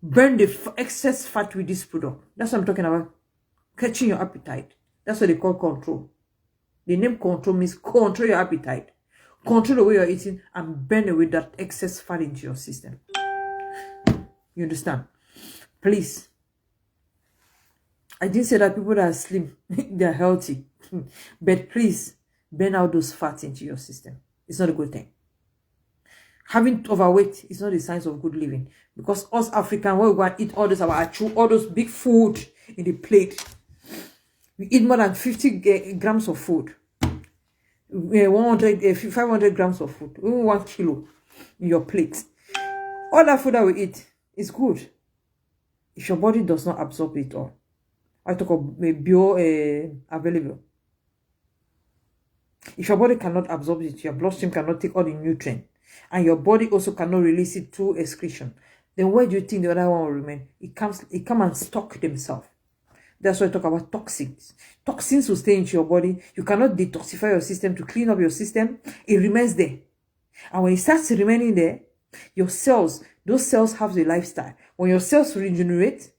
Burn the excess fat with this product. That's what I'm talking about. Catching your appetite. That's what they call control. The name control means control your appetite. Control the way you're eating and burn away that excess fat into your system. You understand? Please. I didn't say that people that are slim, they're healthy. But please, burn out those fats into your system. It's not a good thing. Having overweight is not a sign of good living. Because us Africans, when we go and eat all those big food in the plate, we eat more than 50 grams of food. 500 grams of food. 1 kilo in your plate. All that food that we eat is good. If your body does not absorb it all. I talk of available. If your body cannot absorb it, your bloodstream cannot take all the nutrients, and your body also cannot release it through excretion, then where do you think the other one will remain? It comes and stock themselves. That's why I talk about toxins. Toxins will stay into your body. You cannot detoxify your system to clean up your system. It remains there. And when it starts remaining there, your cells, those cells have a lifestyle. When your cells regenerate,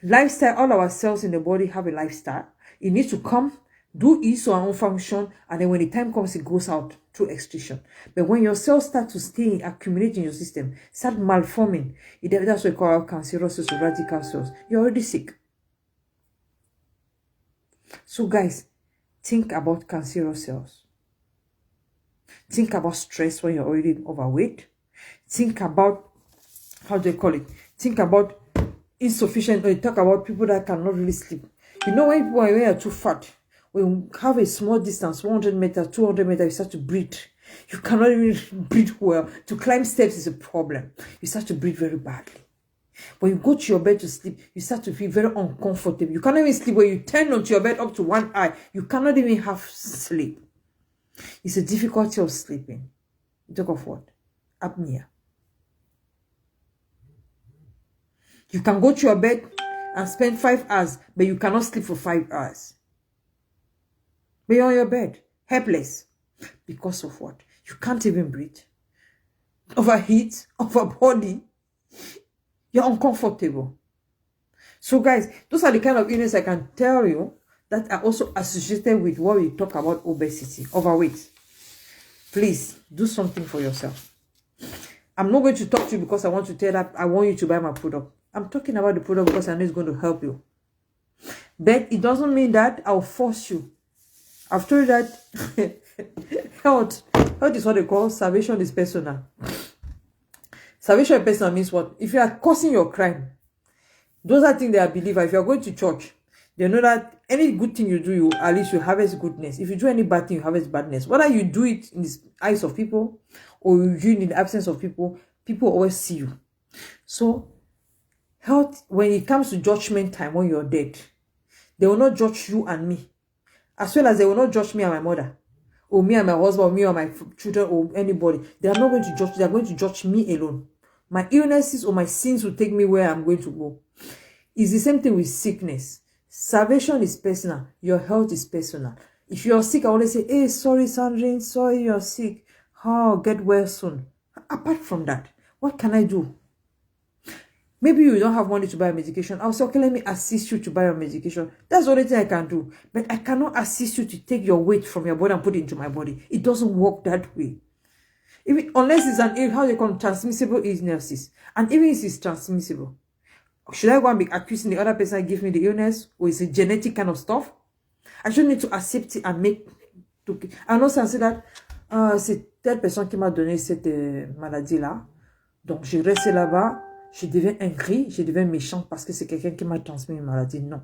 lifestyle, all our cells in the body have a lifestyle. It needs to come, do its own function, and then when the time comes, it goes out through excretion. But when your cells start to stay, accumulate in your system, start malforming, that's what we call cancerous cells or radical cells. You're already sick. So guys, think about cancerous cells. Think about stress when you're already overweight. Think about, how do they call it? Think about insufficient, or talk about people that cannot really sleep. You know, when people are too fat, when you have a small distance, 100 meters, 200 meters, you start to breathe. You cannot even breathe well. To climb steps is a problem. You start to breathe very badly. When you go to your bed to sleep, you start to feel very uncomfortable. You cannot even sleep. When you turn onto your bed up to one eye, you cannot even have sleep. It's a difficulty of sleeping. You talk of what? Apnea. You can go to your bed and spend 5 hours, but you cannot sleep for 5 hours. But you're on your bed, helpless. Because of what? You can't even breathe. Overheat, overbody. You're uncomfortable. So guys, those are the kind of illness I can tell you that are also associated with what we talk about obesity, overweight. Please, do something for yourself. I'm not going to talk to you because I want to tell that I want you to buy my product. I'm talking about the product because I know it's going to help you. But it doesn't mean that I'll force you. I've told you that health is what they call salvation is personal. Salvation is personal means what? If you are causing your crime, those are things they are believers. If you are going to church, they know that any good thing you do, at least you harvest goodness. If you do any bad thing, you harvest badness. Whether you do it in the eyes of people or you do it in the absence of people, people always see you. So, health, when it comes to judgment time, when you're dead, they will not judge you and me. As well as they will not judge me and my mother, or me and my husband, or me and my children, or anybody. They are not going to judge you. They are going to judge me alone. My illnesses or my sins will take me where I'm going to go. It's the same thing with sickness. Salvation is personal. Your health is personal. If you're sick, I always say, hey, sorry, Sandrine, sorry you're sick. Oh, get well soon. Apart from that, what can I do? Maybe you don't have money to buy a medication. I'll say, okay, let me assist you to buy your medication. That's the only thing I can do. But I cannot assist you to take your weight from your body and put it into my body. It doesn't work that way. Unless it's how they call transmissible illnesses. And even if it's transmissible, should I go and be accusing the other person that give me the illness? Or is it genetic kind of stuff? I should need to accept it and make... I know ça, c'est that c'est telle personne qui m'a donné cette maladie-là. Donc, je reste là-bas. Je deviens ingrat, je deviens méchant parce que c'est quelqu'un qui m'a transmis une maladie. Non.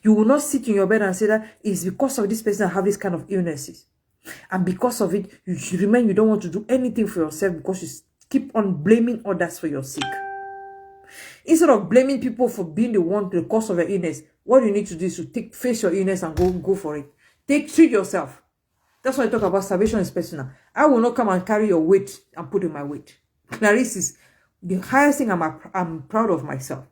You will not sit in your bed and say that it's because of this person that have this kind of illnesses. And because of it, you don't want to do anything for yourself because you keep on blaming others for your sick. Instead of blaming people for being the cause of your illness, what you need to do is to face your illness and go for it. Treat yourself. That's why I talk about salvation is personal. I will not come and carry your weight and put in my weight. Clarice is the highest thing I'm proud of myself.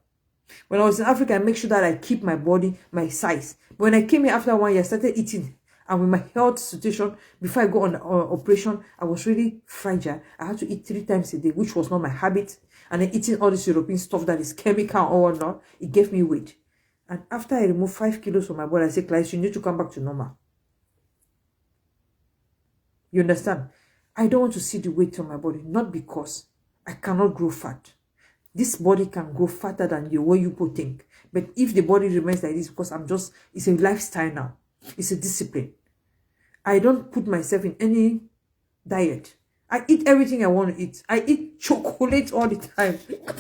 When I was in Africa, I make sure that I keep my body, my size. But when I came here after 1 year, I started eating. And with my health situation, before I go on operation, I was really fragile. I had to eat 3 times a day, which was not my habit. And then eating all this European stuff that is chemical or whatnot, it gave me weight. And after I removed 5 kilos from my body, I said, Clarice, you need to come back to normal. You understand? I don't want to see the weight on my body, not because I cannot grow fat. This body can grow fatter than the way you people think. But if the body remains like this, because it's a lifestyle now. It's a discipline. I don't put myself in any diet. I eat everything I want to eat. I eat chocolate all the time.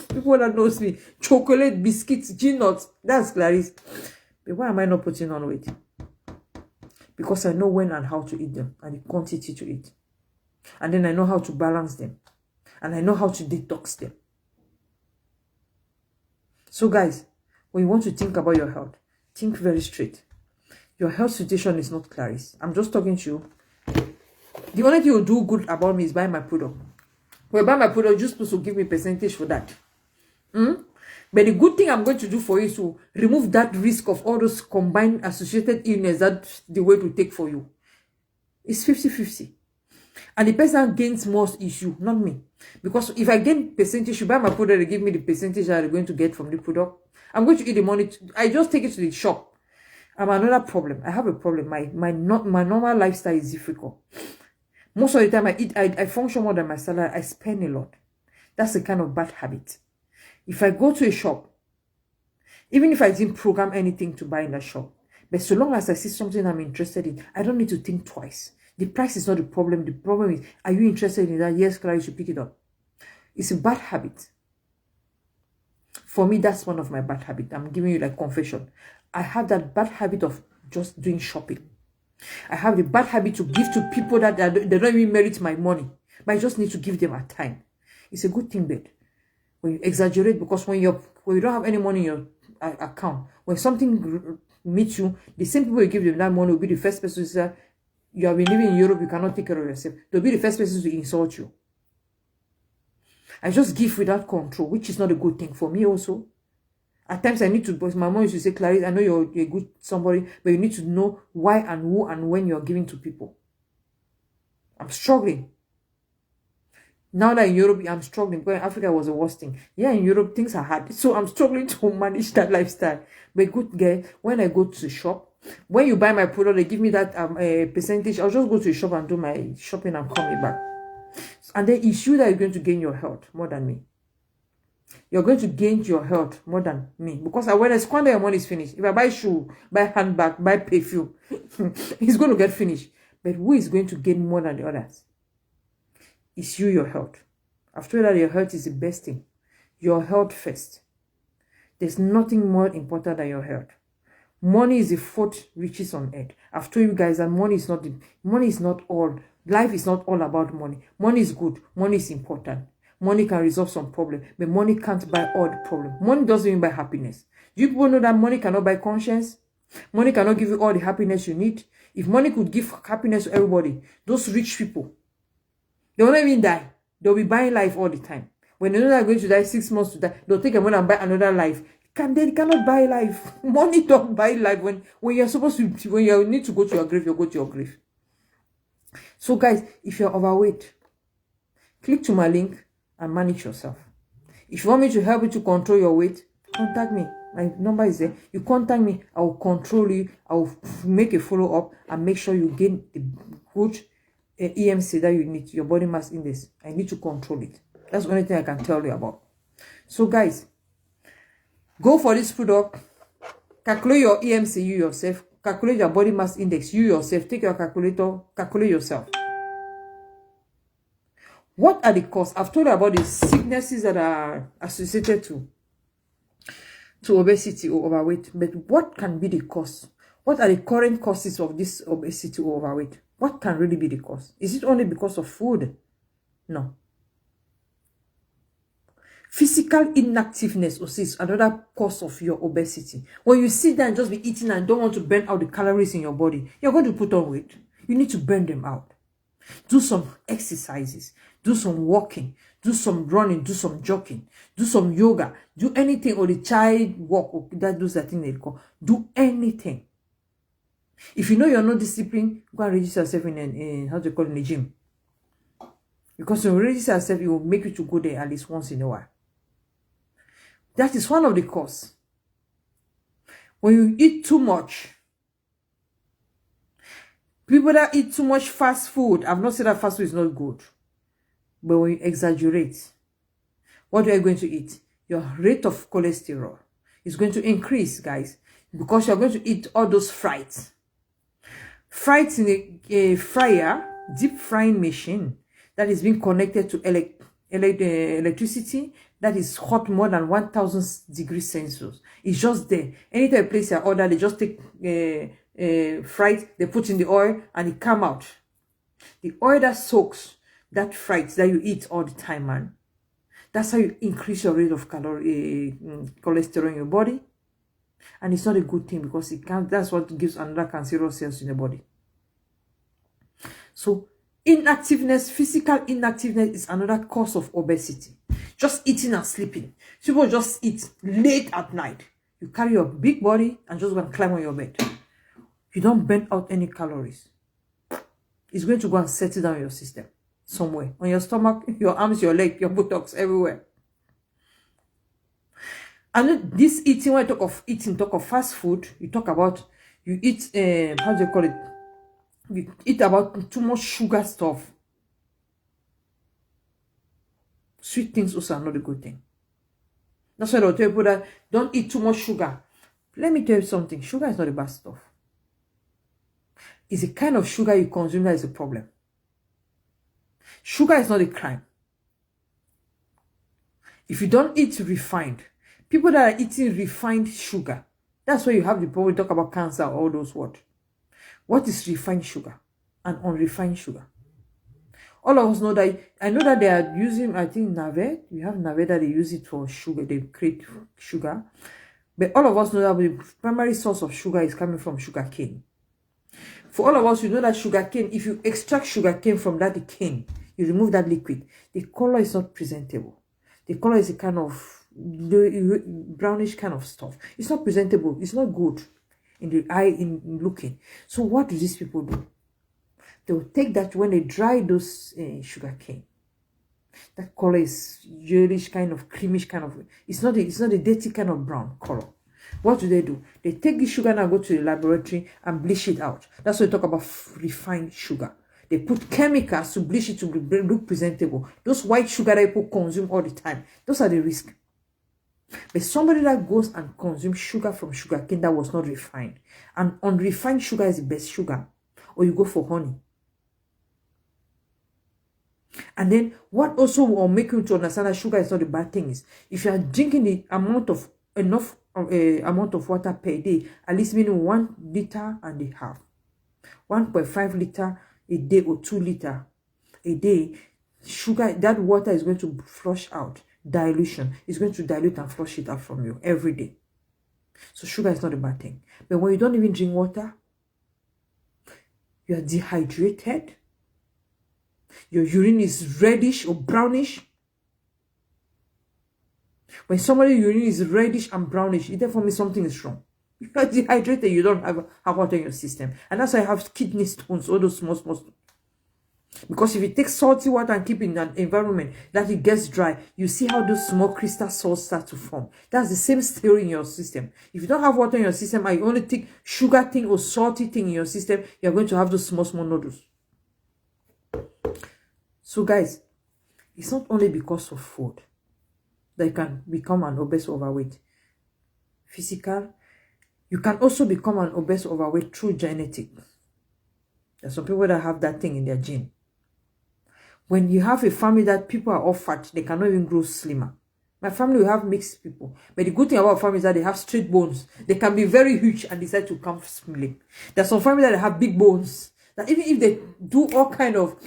People that knows me, chocolate, biscuits, nuts. That's Clarice. But why am I not putting on weight? Because I know when and how to eat them and the quantity to eat. And then I know how to balance them. And I know how to detox them. So guys, when you want to think about your health, think very straight. Your health situation is not Clarice. I'm just talking to you. The only thing you do good about me is buy my product. When I buy my product, you're supposed to give me percentage for that. But the good thing I'm going to do for you is to remove that risk of all those combined associated illness. That's the way to take for you. It's 50-50. And the person gains most issue, not me. Because if I gain percentage, you buy my product, they give me the percentage that I'm going to get from the product. I'm going to eat the money. I just take it to the shop. I have another problem. I have a problem. My normal lifestyle is difficult. Most of the time I function more than my salary. I spend a lot. That's a kind of bad habit. If I go to a shop, even if I didn't program anything to buy in the shop, but so long as I see something I'm interested in, I don't need to think twice. The price is not the problem. The problem is, are you interested in that? Yes, Clara, you should pick it up. It's a bad habit. For me, that's one of my bad habits. I'm giving you like confession. I have that bad habit of just doing shopping. I have the bad habit to give to people that they don't even merit my money. But I just need to give them a time. It's a good thing, babe. When you exaggerate, because when you don't have any money in your account, when something meets you, the same people you give them that money will be the first person to say, you have been living in Europe, you cannot take care of yourself. They'll be the first person to insult you. I just give without control, which is not a good thing for me also. At times I need to, because my mom used to say, Clarice, I know you're a good somebody, but you need to know why and who and when you're giving to people. I'm struggling. Now that in Europe, I'm struggling. Because in Africa was the worst thing. Yeah, in Europe, things are hard. So I'm struggling to manage that lifestyle. But good girl, when I go to the shop, when you buy my product, they give me that percentage. I'll just go to the shop and do my shopping and come back. And then it's you that you're going to gain your health more than me. You're going to gain your health more than me. Because when I squander your money, is finished. If I buy shoe, buy handbag, buy perfume, it's going to get finished. But who is going to gain more than the others? It's you, your health. After that, your health is the best thing. Your health first. There's nothing more important than your health. Money is the fourth richest on earth. I've told you guys that money is not all. Life is not all about money. Money is good. Money is important. Money can resolve some problem, but money can't buy all the problem. Money doesn't even buy happiness. Do you people know that money cannot buy conscience? Money cannot give you all the happiness you need. If money could give happiness to everybody, those rich people, they won't even die. They'll be buying life all the time. When they know they're going to die 6 months to die, they'll take a money and buy another life. They cannot buy life. Money don't buy life. When you're supposed to, when you need to go to your grave, you go to your grave. So guys, if you're overweight, click to my link and manage yourself. If you want me to help you to control your weight, contact me. My number is there. You contact me, I will control you. I will make a follow-up and make sure you gain the good EMC that you need, your body mass index. I need to control it. That's the only thing I can tell you about. So guys, go for this product. Calculate your EMC you yourself. Calculate your body mass index you yourself. Take your calculator, calculate yourself. What are the causes? I've told you about the sicknesses that are associated to obesity or overweight. But what can be the cause? What are the current causes of this obesity or overweight? What can really be the cause? Is it only because of food? No. Physical inactiveness also is another cause of your obesity. When you sit there and just be eating and don't want to burn out the calories in your body, you're going to put on weight. You need to burn them out. Do some exercises. Do some walking. Do some running. Do some jogging. Do some yoga. Do anything, or the child walk, or those that thing they call. Do anything. If you know you're not disciplined, go and register yourself in how do you call it, in the gym. Because when you register yourself, it will make you to go there at least once in a while. That is one of the causes. When you eat too much, people that eat too much fast food, I've not said that fast food is not good. But when you exaggerate, what are you going to eat? Your rate of cholesterol is going to increase, guys, because you're going to eat all those frieds. Frieds in a fryer, deep frying machine that is being connected to electricity that is hot more than 1000 degrees Celsius. It's just there. Anytime you place your order, they just take fried, they put in the oil and it come out. The oil that soaks that fried that you eat all the time, man. That's how you increase your rate of cholesterol in your body. And it's not a good thing because it can't, that's what gives another cancerous cells in the body. So inactiveness, physical inactiveness is another cause of obesity. Just eating and sleeping. People just eat late at night. You carry your big body and just go and climb on your bed. You don't burn out any calories. It's going to go and settle down your system somewhere. On your stomach, your arms, your leg, your buttocks, everywhere. And this eating, when I talk of eating, talk of fast food, you talk about, you eat, how do you call it? You eat about too much sugar stuff. Sweet things also are not a good thing. That's why I'll tell people that don't eat too much sugar. Let me tell you something. Sugar is not the bad stuff. It's the kind of sugar you consume that is a problem. Sugar is not a crime. If you don't eat refined, people that are eating refined sugar, that's why you have the problem. We talk about cancer, all those words. What is refined sugar and unrefined sugar? All of us know that. I know that they are using, I think, Navet. We have Navet that they use it for sugar. They create sugar. But all of us know that the primary source of sugar is coming from sugar cane. For all of us, you know that sugar cane, if you extract sugar cane from that cane, you remove that liquid, the color is not presentable. The color is a kind of brownish kind of stuff. It's not presentable. It's not good in the eye, in looking. So what do these people do? They will take that when they dry those sugar cane. That color is yellowish, kind of creamish, kind of. It's not a dirty kind of brown color. What do? They take the sugar and go to the laboratory and bleach it out. That's why we talk about refined sugar. They put chemicals to bleach it to look presentable. Those white sugar that people consume all the time, those are the risks. But somebody that goes and consumes sugar from sugar cane that was not refined, and unrefined sugar is the best sugar, or you go for honey. And then what also will make you to understand that sugar is not a bad thing is if you are drinking the enough amount of water per day, at least meaning 1.5 liters, 1.5 liters a day or 2 liters a day, sugar, that water is going to flush out. Dilution is going to dilute and flush it out from you every day. So sugar is not a bad thing. But when you don't even drink water, you are dehydrated. Your urine is reddish or brownish. When somebody's urine is reddish and brownish, it therefore means something is wrong. You are dehydrated, you don't have water in your system. And that's why I have kidney stones, all those small stones. Because if you take salty water and keep it in an environment that it gets dry, you see how those small crystal salts start to form. That's the same theory in your system. If you don't have water in your system and you only take sugar thing or salty thing in your system, you're going to have those small nodules. So guys, it's not only because of food that you can become an obese overweight. Physical, you can also become an obese overweight through genetic. There's some people that have that thing in their gene. When you have a family that people are all fat, they cannot even grow slimmer. My family will have mixed people. But the good thing about families is that they have straight bones. They can be very huge and decide to come slim. There's some families that have big bones. That even if they do all kind of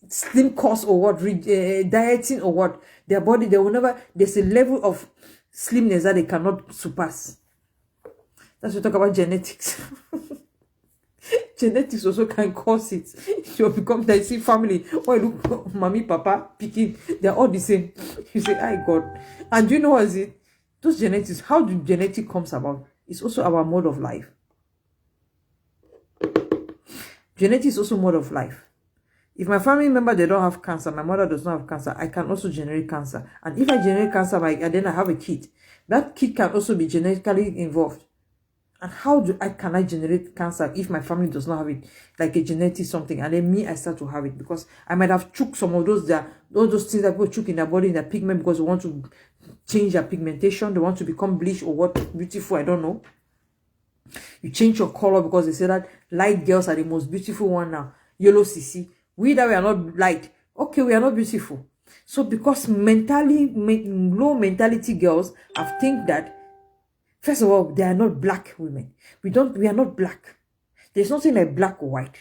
slim course or what, dieting or what, their body, they will never, there's a level of slimness that they cannot surpass. That's what we talk about genetics. Genetics also can cause it. You become the same family. Oh, look, mommy, papa, picking, they're all the same. You say, "Hi God." And do you know what is it? Those genetics, how do genetic comes about? It's also our mode of life. Genetics is also mode of life. If my family member, they don't have cancer, my mother does not have cancer, I can also generate cancer. And if I generate cancer, then I have a kid. That kid can also be genetically involved. And how can I generate cancer if my family does not have it, like a genetic something, and then me, I start to have it? Because I might have chook some of those, all those things that people chook in their body, in their pigment, because they want to change their pigmentation, they want to become bleach or what, beautiful, I don't know. You change your color because they say that light girls are the most beautiful one now. Yellow CC. We that we are not light. Okay, we are not beautiful. So because low mentality girls have think that, first of all, they are not black women. We are not black. There's nothing like black or white.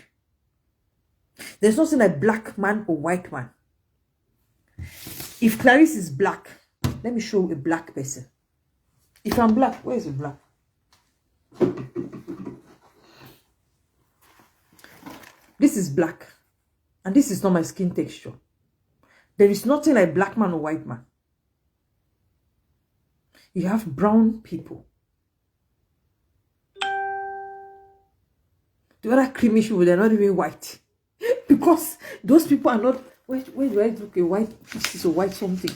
There's nothing like black man or white man. If Clarice is black, let me show a black person. If I'm black, where is the black? This is black. And this is not my skin texture. There is nothing like black man or white man. You have brown people. The other creamy people, they're not even white. Because those people are not... Where do I look a white pieces or white something?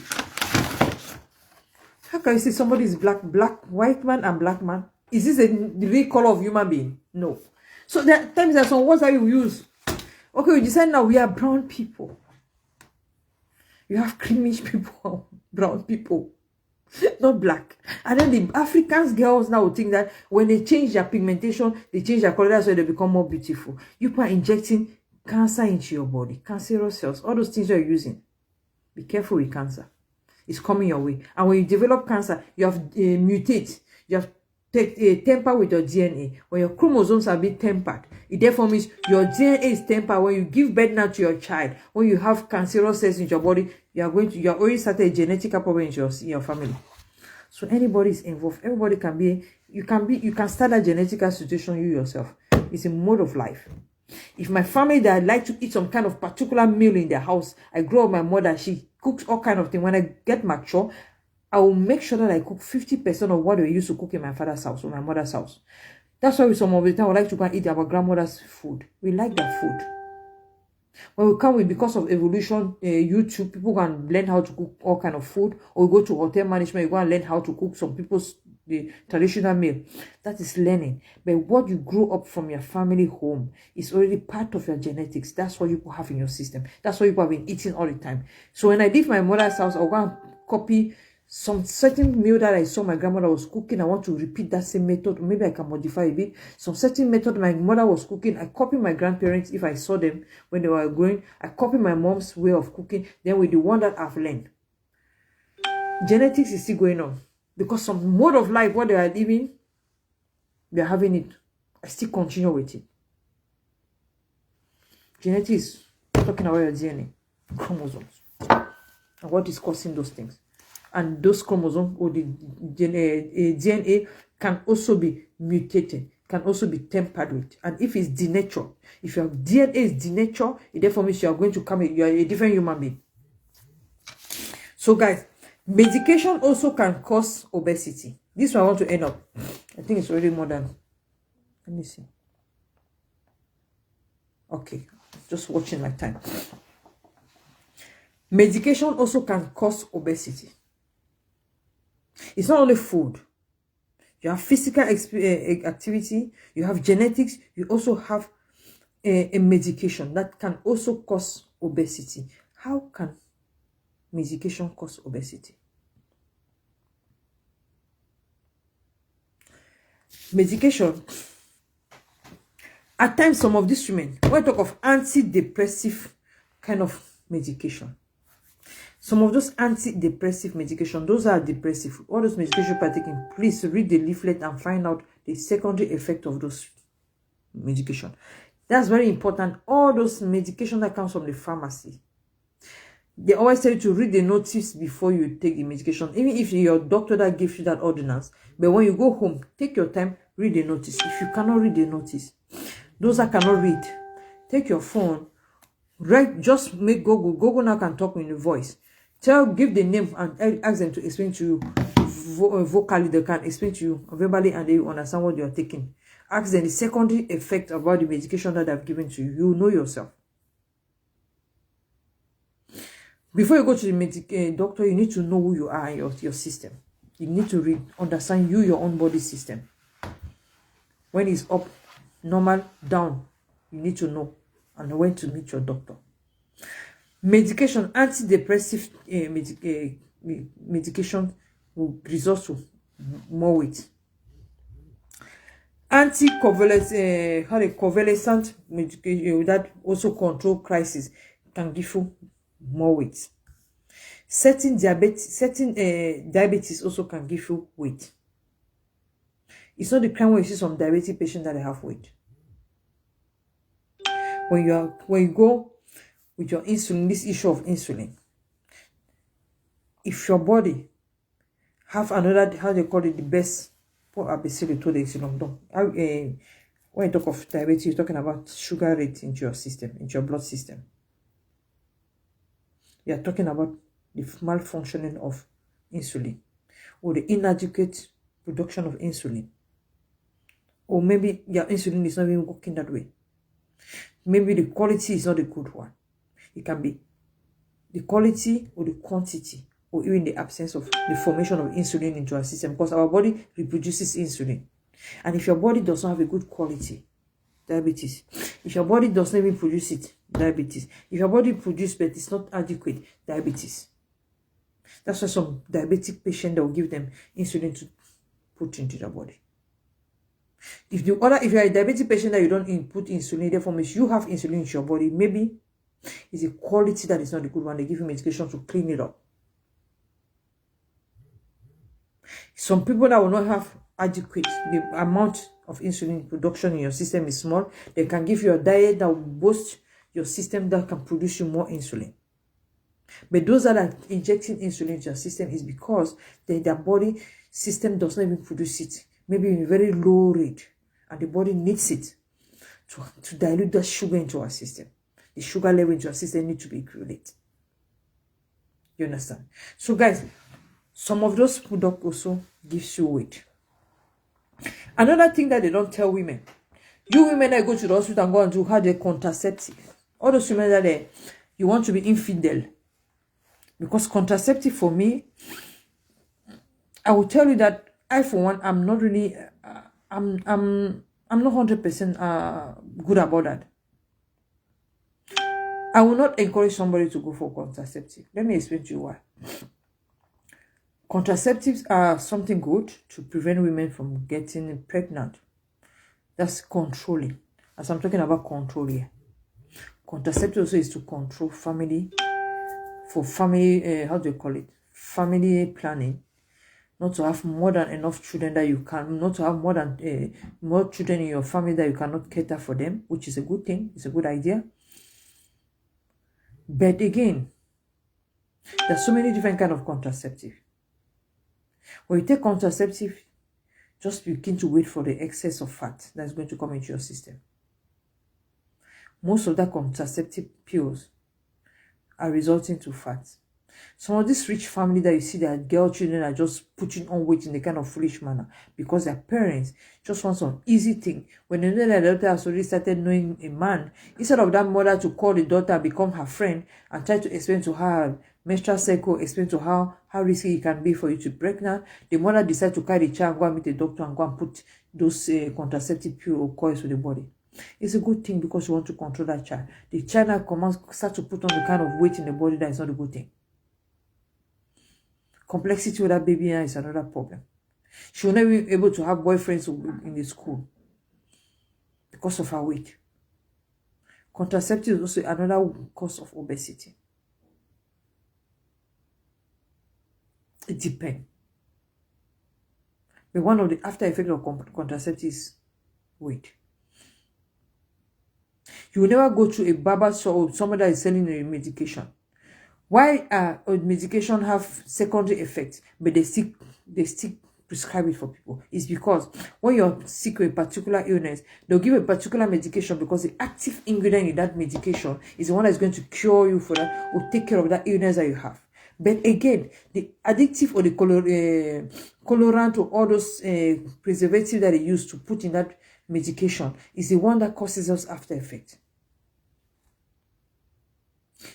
How can you say somebody is black, white man and black man? Is this the real color of human being? No. So there are times there are some words that you use. Okay, we decide now we are brown people. You have creamish people, brown people, not black. And then the Africans girls now think that when they change their pigmentation, they change their color, that's why they become more beautiful. You are injecting cancer into your body, cancerous cells, all those things you're using. Be careful with cancer. It's coming your way. And when you develop cancer, you have mutate. You have temper with your DNA. When your chromosomes are being tempered, it therefore means your DNA is tempered. When you give birth now to your child, when you have cancerous cells in your body, you are already started a genetic problem in your family. So anybody is involved. Everybody can be. You can start a genetic situation you yourself. It's a mode of life. If my family that like to eat some kind of particular meal in their house, I grow up my mother, she cooks all kind of things. When I get mature, I will make sure that I cook 50% of what we used to cook in my father's house or my mother's house. That's why some of the time we like to go and eat our grandmother's food. We like that food. When we come with, because of evolution, YouTube, people can learn how to cook all kind of food, or we go to hotel management, you go and learn how to cook some people's the traditional meal. That is learning. But what you grew up from your family home is already part of your genetics. That's what you have in your system. That's what you have been eating all the time. So when I leave my mother's house, I'll go and copy some certain meal that I saw my grandmother was cooking. I want to repeat that same method. Maybe I can modify a bit. Some certain method my mother was cooking, I copy my grandparents if I saw them when they were growing. I copy my mom's way of cooking. Then with the one that I've learned. Genetics is still going on. Because some mode of life, what they are living, they are having it. I still continue with it. Genetics is talking about your DNA, chromosomes, and what is causing those things. And those chromosomes or the DNA can also be mutated, can also be tempered with. And if it's denatured, if your DNA is denatured, it therefore means you are going to come, you are a different human being. So guys, medication also can cause obesity. This one I want to end up. I think it's already more than. Let me see. Okay. just watching my time. Medication also can cause obesity. It's not only food. You have physical activity, you have genetics, you also have a medication that can also cause obesity. How can medication cause obesity? Medication, at times some of these women, when I talk of antidepressive kind of medication, some of those antidepressive medication, those are depressive. All those medications you're taking, please read the leaflet and find out the secondary effect of those medication. That's very important. All those medication that comes from the pharmacy, they always tell you to read the notice before you take the medication, even if your doctor that gives you that ordinance. But when you go home, take your time, read the notice. If you cannot read the notice, those that cannot read, take your phone, write, just make Google now can talk in the voice. Give the name and ask them to explain to you vocally. They can explain to you verbally and they understand what you are taking. Ask them the secondary effect about the medication that I've given to you. You know yourself. Before you go to the doctor, you need to know who you are in your system. You need to understand your own body system. When it's up, normal, down, you need to know and when to meet your doctor. Medication, antidepressive medication will result to more weight. Convalescent medication that also control crisis can give you more weight. Certain diabetes also can give you weight. It's not the kind where you see some diabetic patients that they have weight. When you go with your insulin, this issue of insulin, if your body have another, how they call it, the best, when you talk of diabetes, you're talking about sugar rate into your system, into your blood system. You're talking about the malfunctioning of insulin or the inadequate production of insulin. Or maybe your insulin is not even working that way. Maybe the quality is not a good one. It can be the quality or the quantity or even the absence of the formation of insulin into our system, because our body reproduces insulin. And if your body does not have a good quality, diabetes. If your body does not even produce it, diabetes. If your body produces but it's not adequate, diabetes. That's why some diabetic patients, they'll give them insulin to put into their body. If you are a diabetic patient that you don't input insulin, therefore means you have insulin in your body, maybe it's a quality that is not a good one. They give you medication to clean it up. Some people that will not have adequate, the amount of insulin production in your system is small, they can give you a diet that will boost your system that can produce you more insulin. But those that are injecting insulin into your system is because their body system does not even produce it, maybe in a very low rate, and the body needs it to dilute that sugar into our system. The sugar level into our system needs to be regulated. You understand? So guys, some of those products also gives you weight. Another thing that they don't tell women, you women that go to the hospital and go and do have the contraceptive. All those women that you want to be infidel. Because contraceptive for me, I will tell you that I for one, I'm not really, I'm not 100% good about that. I will not encourage somebody to go for contraceptive. Let me explain to you why. Contraceptives are something good to prevent women from getting pregnant. That's controlling. As I'm talking about control here. Contraceptive also is to control family, for family, how do you call it? Family planning. Not to have more than enough children that you can, not to have more than more children in your family that you cannot cater for them, which is a good thing. It's a good idea. But again, there's so many different kinds of contraceptive. When you take contraceptive, just begin to wait for the excess of fat that's going to come into your system. Most of the contraceptive pills are resulting to fat. Some of this rich family that you see, their girl children are just putting on weight in a kind of foolish manner because their parents just want some easy thing. When they know that the daughter has already started knowing a man, instead of that mother to call the daughter, become her friend, and try to explain to her menstrual cycle, explain to her how risky it can be for you to be pregnant, the mother decides to carry the child and go and meet the doctor and go and put those contraceptive pill or coils to the body. It's a good thing because you want to control that child. The child now start to put on the kind of weight in the body that is not a good thing. Complexity with that baby now is another problem. She will never be able to have boyfriends in the school because of her weight. Contraceptive is also another cause of obesity. It depends. But one of the after effects of contraceptive is weight. You will never go to a barber shop or somebody that is selling a medication. Why medication have secondary effects, but they still prescribe it for people? It's because when you're sick with a particular illness, they'll give a particular medication because the active ingredient in that medication is the one that's going to cure you for that or take care of that illness that you have. But again, the addictive or the colorant or all those preservatives that they use to put in that medication is the one that causes us after effect.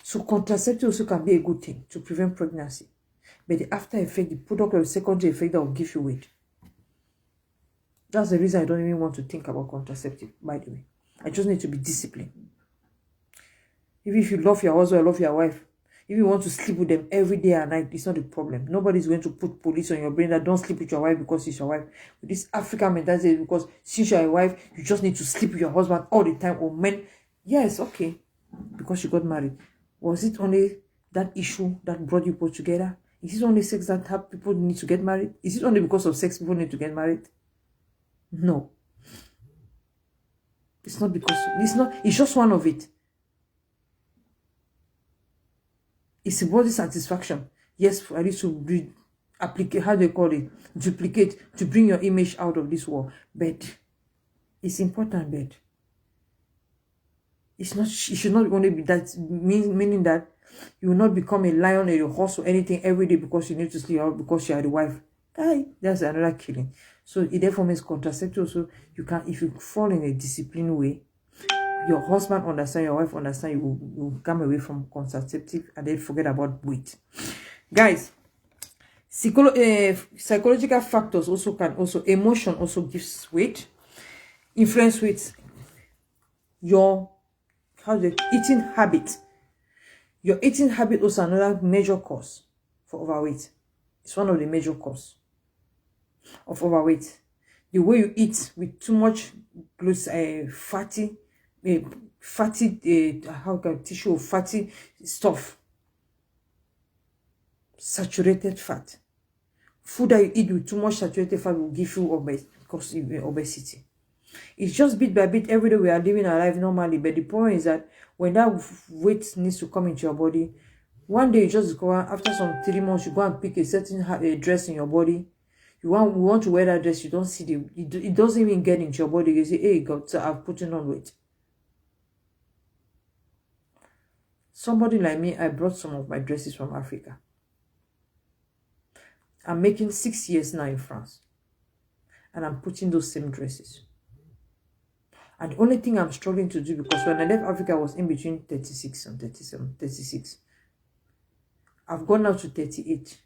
So contraceptive also can be a good thing to prevent pregnancy. But the after effect, the product of the secondary effect that will give you weight. That's the reason I don't even want to think about contraceptive, by the way. I just need to be disciplined. Even if you love your husband or love your wife, if you want to sleep with them every day and night, it's not a problem. Nobody's going to put police on your brain that don't sleep with your wife because she's your wife. With this African mentality, because since you're a wife, you just need to sleep with your husband all the time. Or men, yes, okay, because you got married. Was it only that issue that brought you both together? Is it only sex that people need to get married? Is it only because of sex people need to get married? No. It's not because, it's just one of it. It's a body satisfaction. Yes, I need to applicate, how do you call it? Duplicate, to bring your image out of this world. But it's important, but it's not, it should not only be that, meaning that you will not become a lion or a horse or anything every day because you need to sleep out because you are the wife. That's another killing. So it therefore means contraceptive. So you can, if you fall in a disciplined way, your husband understand, your wife understand, you will come away from contraceptive and then forget about weight. Guys, psychological factors also can emotion also gives weight, influence with your eating habit. Your eating habit also another major cause for overweight. It's one of the major causes of overweight. The way you eat with too much fatty tissue, fatty stuff, saturated fat. Food that you eat with too much saturated fat will give you obesity. It's just bit by bit. Every day we are living our life normally, but the point is that when that weight needs to come into your body, one day you just go after some 3 months, you go and pick a certain dress in your body. You want to wear that dress, you don't see it doesn't even get into your body. You say, hey God, so I've put on weight. Somebody like me, I brought some of my dresses from Africa. I'm making 6 years now in France. And I'm putting those same dresses. And the only thing I'm struggling to do, because when I left Africa, I was in between 36 and 37, 36. I've gone now to 38.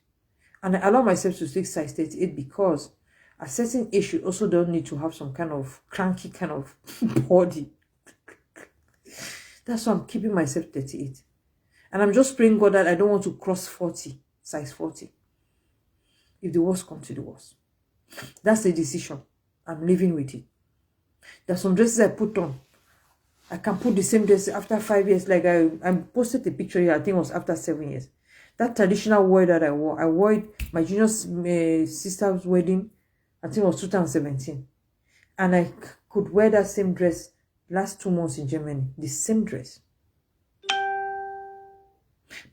And I allow myself to take size 38 because a certain age, you also don't need to have some kind of cranky kind of body. That's why I'm keeping myself 38. And I'm just praying God that I don't want to cross 40, size 40. If the worst comes to the worst. That's the decision. I'm living with it. There's some dresses I put on. I can put the same dress after 5 years. Like I posted a picture here, I think it was after 7 years. That traditional wear that I wore it my junior sister's wedding, I think it was 2017. And I could wear that same dress last 2 months in Germany. The same dress.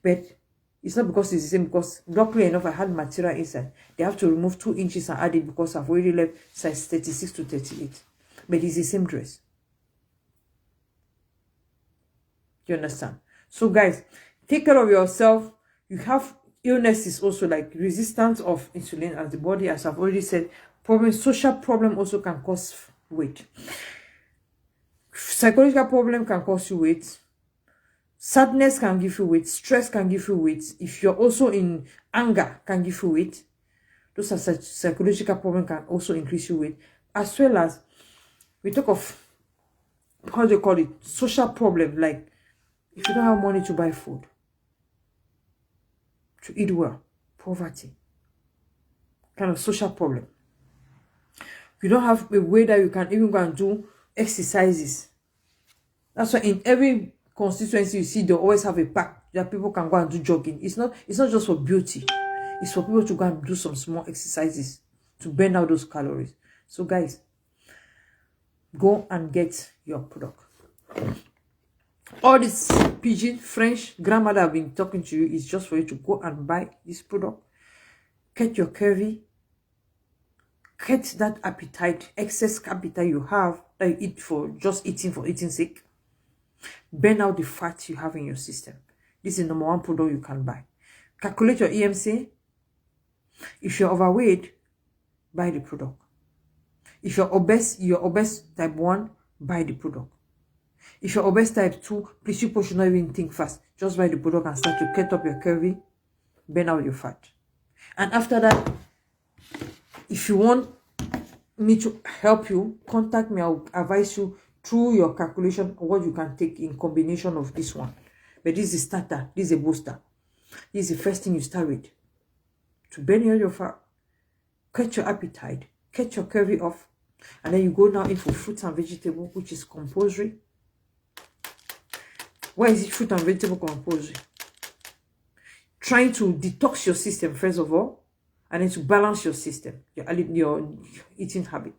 But it's not because it's the same, because luckily enough I had material inside. They have to remove 2 inches and add it because I've already left size 36 to 38. But it's the same dress. You understand? So guys, take care of yourself. You have illnesses also like resistance of insulin as the body, as I've already said. Social problem also can cause weight. Psychological problem can cause you weight. Sadness can give you weight. Stress can give you weight. If you're also in anger, can give you weight. Those are psychological problems can also increase your weight. As well as we talk of, how do you call it, social problem, like if you don't have money to buy food, to eat well, poverty, kind of social problem. You don't have a way that you can even go and do exercises. That's why in every constituency you see, they always have a park that people can go and do jogging. It's not just for beauty. It's for people to go and do some small exercises to burn out those calories. So guys, go and get your product. All this pidgin, French grammar that I've been talking to you is just for you to go and buy this product. Get your curvy. Get that appetite, excess appetite you have that you eat for just eating for eating's sake. Burn out the fat you have in your system. This is the number one product you can buy. Calculate your EMC. If you're overweight, buy the product. If you're obese type 1, buy the product. If you're obese type 2, please, you should not even think fast. Just buy the product and start to cut up your curvy, burn out your fat. And after that, if you want me to help you, contact me. I'll advise you through your calculation of what you can take in combination of this one. But this is a starter, this is a booster. This is the first thing you start with. To burn out your fat, cut your appetite, cut your curvy off, and then you go now in for fruits and vegetables, which is compulsory. Why is it fruit and vegetable compulsory? Trying to detox your system first of all, and then to balance your system, your eating habit.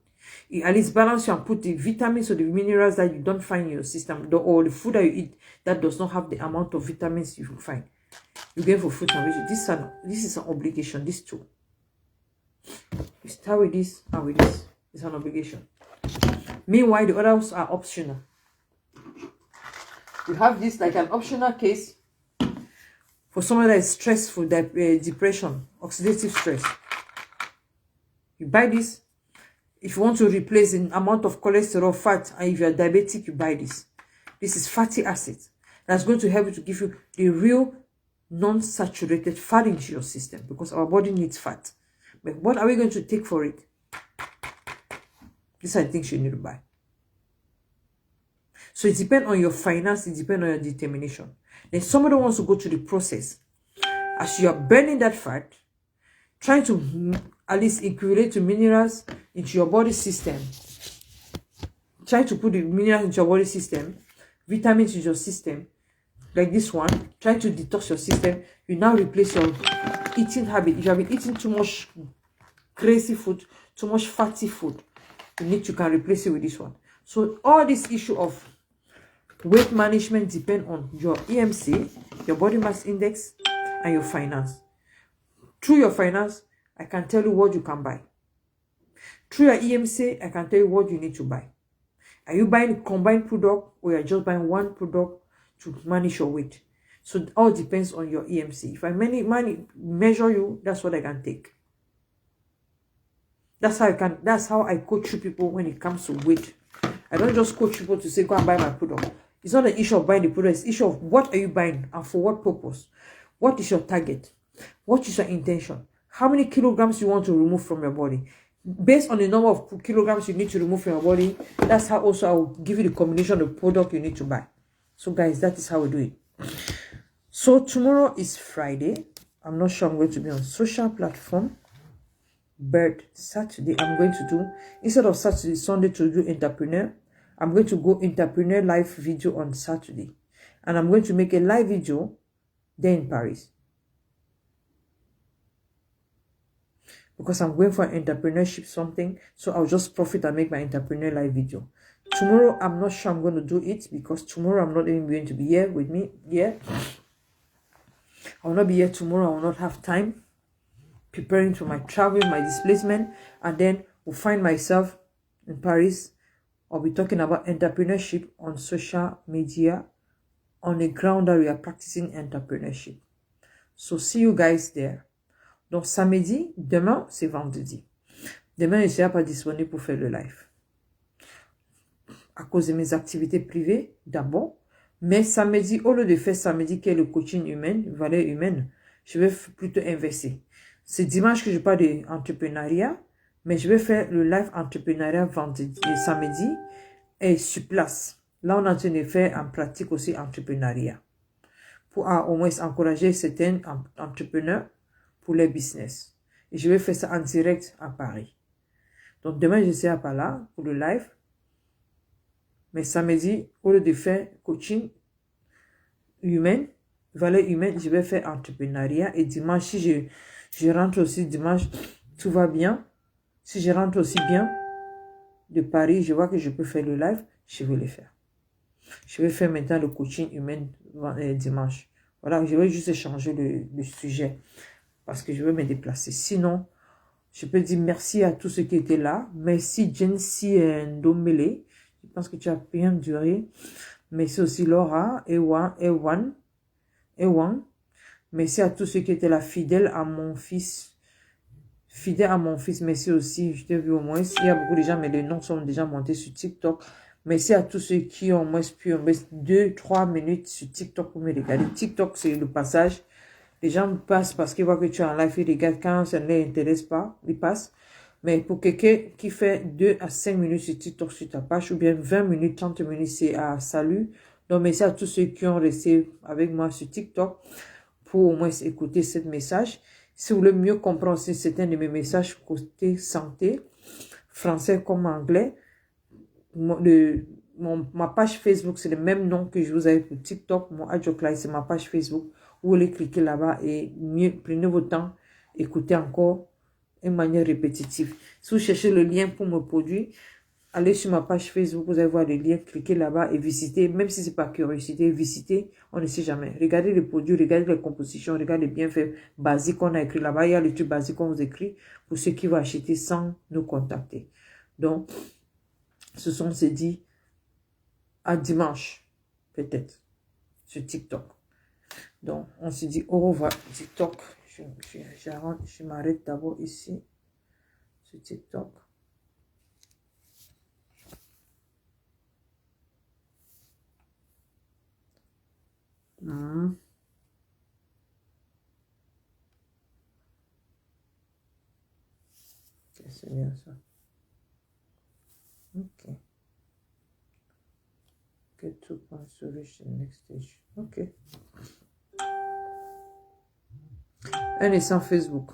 At least balance you and put the vitamins or the minerals that you don't find in your system, or the food that you eat that does not have the amount of vitamins you find. You go for fruit and vegetables. This is an obligation. These two. You start with this and with this. It's an obligation. Meanwhile, the others are optional. You have this like an optional case for someone that is stressful, depression, oxidative stress. You buy this. If you want to replace the amount of cholesterol, fat, and if you're diabetic, you buy this. This is fatty acids. That's going to help you to give you the real non-saturated fat into your system, because our body needs fat. But what are we going to take for it? These are the things you need to buy. So it depends on your finance, it depends on your determination. Then somebody wants to go to the process. As you are burning that fat, trying to at least equate the minerals into your body system. Try to put the minerals into your body system, vitamins into your system, like this one. Try to detox your system. You now replace your eating habit. If you have been eating too much crazy food, too much fatty food, you can replace it with this one. So all this issue of weight management depend on your EMC, your body mass index, and your finance. Through your finance, I can tell you what you can buy. Through your EMC, I can tell you what you need to buy. Are you buying a combined product, or you're just buying one product to manage your weight? So it all depends on your EMC. If I measure you, that's what I can take. That's how I coach people when it comes to weight. I don't just coach people to say, go and buy my product. It's not an issue of buying the product. It's an issue of what are you buying and for what purpose? What is your target? What is your intention? How many kilograms you want to remove from your body? Based on the number of kilograms you need to remove from your body, that's how also I will give you the combination of product you need to buy. So guys, that is how we do it. So tomorrow is Friday. I'm not sure I'm going to be on social platform. But Saturday, I'm going to do, instead of Saturday, Sunday to do entrepreneur, I'm going to go entrepreneur live video on Saturday. And I'm going to make a live video there in Paris. Because I'm going for an entrepreneurship something. So I'll just profit and make my entrepreneur live video. Tomorrow, I'm not sure I'm going to do it, because tomorrow I'm not even going to be here with me. Yeah. I will not be here tomorrow. I will not have time preparing for my travel, my displacement, and then will find myself in Paris. I'll be talking about entrepreneurship on social media on the ground that we are practicing entrepreneurship. So, see you guys there. Donc, samedi, demain, c'est vendredi. Demain, je ne serai pas disponible pour faire le live. À cause de mes activités privées, d'abord. Mais samedi, au lieu de faire samedi, qui est le coaching humain, valeur humaine, je vais plutôt investir. C'est dimanche que je parle d'entrepreneuriat, mais je vais faire le live entrepreneuriat vendredi et samedi et sur place. Là, on est en train de faire en pratique aussi entrepreneuriat. Pour au moins encourager certains entrepreneurs pour les business. Et je vais faire ça en direct à Paris. Donc demain, je serai pas là pour le live. Mais samedi, au lieu de faire coaching humain, valeur humaine, je vais faire entrepreneuriat. Et dimanche, si je rentre aussi dimanche, tout va bien. Si je rentre aussi bien de Paris, je vois que je peux faire le live, je vais le faire. Je vais faire maintenant le coaching humain dimanche. Voilà, je vais juste changer le sujet parce que je vais me déplacer. Sinon, je peux dire merci à tous ceux qui étaient là. Merci Jency Ndomele. Je pense que tu as bien duré. Merci aussi Laura, Ewan. Merci à tous ceux qui étaient là, fidèles à mon fils. Merci aussi. Je t'ai vu au moins. Il y a beaucoup de gens, mais les noms sont déjà montés sur TikTok. Merci à tous ceux qui ont au moins pu 2-3 minutes sur TikTok pour me regarder. TikTok, c'est le passage. Les gens passent parce qu'ils voient que tu es en live, ils regardent quand ça ne les intéresse pas, ils passent. Mais pour quelqu'un qui fait 2 à 5 minutes sur TikTok sur ta page, ou bien 20 minutes, 30 minutes, c'est à salut. Donc, merci à tous ceux qui ont resté avec moi sur TikTok pour au moins écouter ce message. Si vous voulez mieux comprendre certains de mes messages côté santé, français comme anglais, ma page Facebook, c'est le même nom que je vous avais pour TikTok. Mon Adjoclay, c'est ma page Facebook. Vous allez cliquer là-bas et prenez votre temps, écoutez encore une manière répétitive. Si vous cherchez le lien pour me produire, allez sur ma page Facebook, vous allez voir le lien, cliquez là-bas et visitez, même si c'est pas curiosité, visitez, on ne sait jamais. Regardez les produits, regardez les compositions, regardez les bienfaits basiques qu'on a écrit là-bas. Il y a les trucs basiques qu'on vous écrit pour ceux qui vont acheter sans nous contacter. Donc, ce sont se dit à dimanche, peut-être, sur TikTok. Donc, on se dit au revoir, TikTok. Je m'arrête d'abord ici, sur TikTok. C'est bien ça. Ok. Get to solution next stage. Ok. Un est sans Facebook.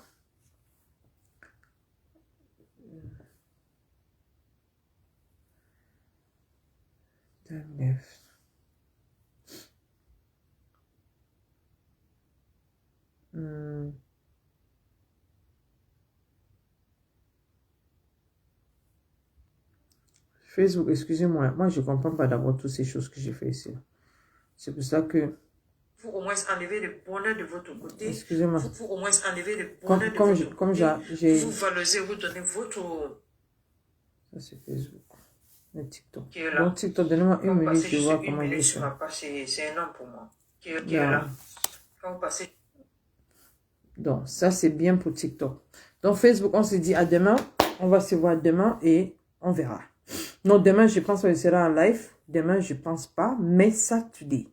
Facebook, excusez-moi, moi je ne comprends pas d'abord toutes ces choses que j'ai fait ici. C'est pour ça que... Pour au moins enlever le bonheur de votre côté. Excusez-moi. Pour au moins enlever le bonheur de votre côté. Comme j'ai... Vous valorisez, vous donnez votre... Ça c'est Facebook. Le TikTok. Qui est là. Donc TikTok, donnez-moi une minute, je vois comment il est. C'est un homme pour moi. Qui est là. Quand vous passez... Donc ça c'est bien pour TikTok. Donc Facebook, on se dit à demain. On va se voir demain et on verra. Non, demain, je pense qu'on sera en live. Demain, je pense pas. Mais samedi,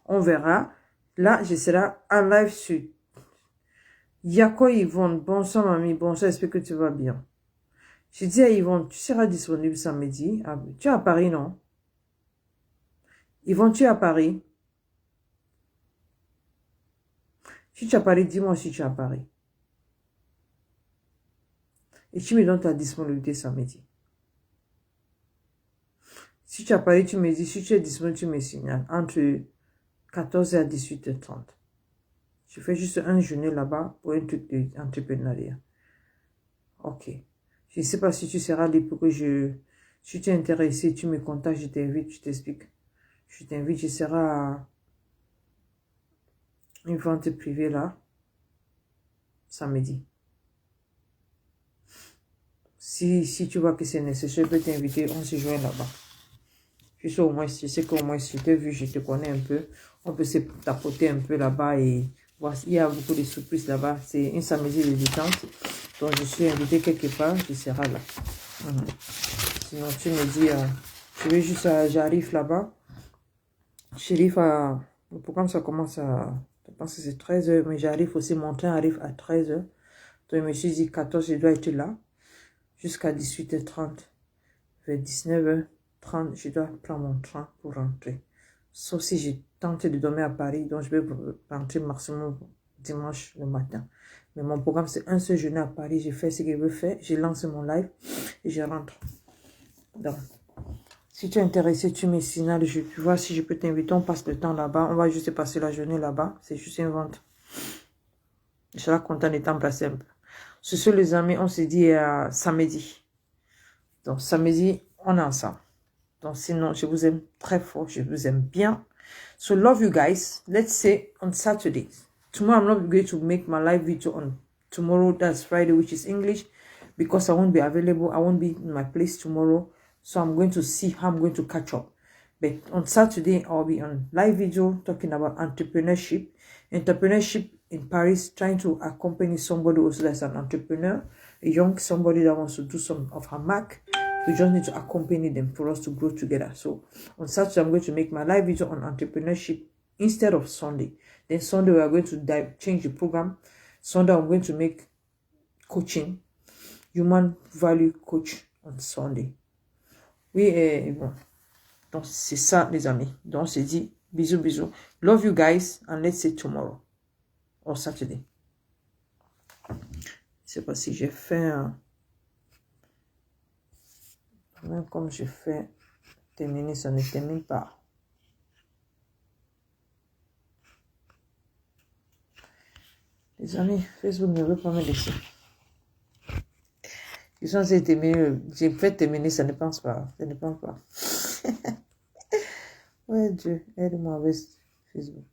on verra. Là, je serai en live sur Yako Yvonne. Bonsoir, mamie. Bonsoir, j'espère que tu vas bien. Je dis à Yvonne, tu seras disponible samedi. Ah, tu es à Paris, non? Yvonne, tu es à Paris? Si tu es à Paris, dis-moi si tu es à Paris. Et tu me donnes ta disponibilité samedi. Si tu es à Paris, tu me dis, si tu es disponible, tu me signales. Entre 14h à 18h30. Je fais juste une journée là-bas pour un truc d'entrepreneuriat. Ok. Je ne sais pas si tu seras libre pour que si tu es intéressé, tu me contactes, je t'invite, je t'explique. Je t'invite, je serai à une vente privée là, samedi. Si tu vois que c'est nécessaire, je peux t'inviter, on se joint là-bas. Je sais qu'au moins, je t'ai vu, je te connais un peu. On peut se tapoter un peu là-bas et Voici, il y a beaucoup de surprises là-bas. C'est une samedi de détente. Donc, je suis invitée quelque part. Je serai là. Sinon, tu me dis, je vais juste, j'arrive là-bas. J'arrive à... Le programme, ça commence à... Je pense que c'est 13h, mais j'arrive aussi, mon train arrive à 13h. Donc, je me suis dit, 14, je dois être là. Jusqu'à 18h30. Vers 19h30, je dois prendre mon train pour rentrer. Sauf si j'ai tenté de dormir à Paris, donc je vais rentrer maximum dimanche le matin. Mais mon programme, c'est un seul journée à Paris. Je fais ce que je veux faire. Je lance mon live et je rentre. Donc, si tu es intéressé, tu me signales. Je peux voir si je peux t'inviter. On passe le temps là-bas. On va juste passer la journée là-bas. C'est juste une vente. Je serai content de t'embrasser un peu. Sur ce, les amis, on se dit samedi. Donc, samedi, on est ensemble. Donc, sinon, je vous aime très fort. Je vous aime bien. So, love you guys. Let's say on Saturday. Tomorrow, I'm not going to make my live video on tomorrow. That's Friday, which is English. Because I won't be available. I won't be in my place tomorrow. So, I'm going to see how I'm going to catch up. But on Saturday, I'll be on live video talking about entrepreneurship. Entrepreneurship in Paris, trying to accompany somebody also that's an entrepreneur. A young somebody that wants to do some of her mark. We just need to accompany them for us to grow together. So on Saturday, I'm going to make my live video on entrepreneurship instead of Sunday. Then Sunday, we are going to change the program. Sunday, I'm going to make coaching, human value coach on Sunday. Oui, bon. Donc, c'est ça, les amis. Donc, on se dit bisous, bisous. Love you guys and let's see tomorrow or Saturday. Je ne sais pas si j'ai fait un... Même comme je fais terminer, ça ne termine pas. Les amis, Facebook ne veut pas me laisser. Ils sont terminés, j'ai fait terminer, ça ne pense pas. Ça ne pense pas. Ouais, Dieu, aide-moi avec Facebook.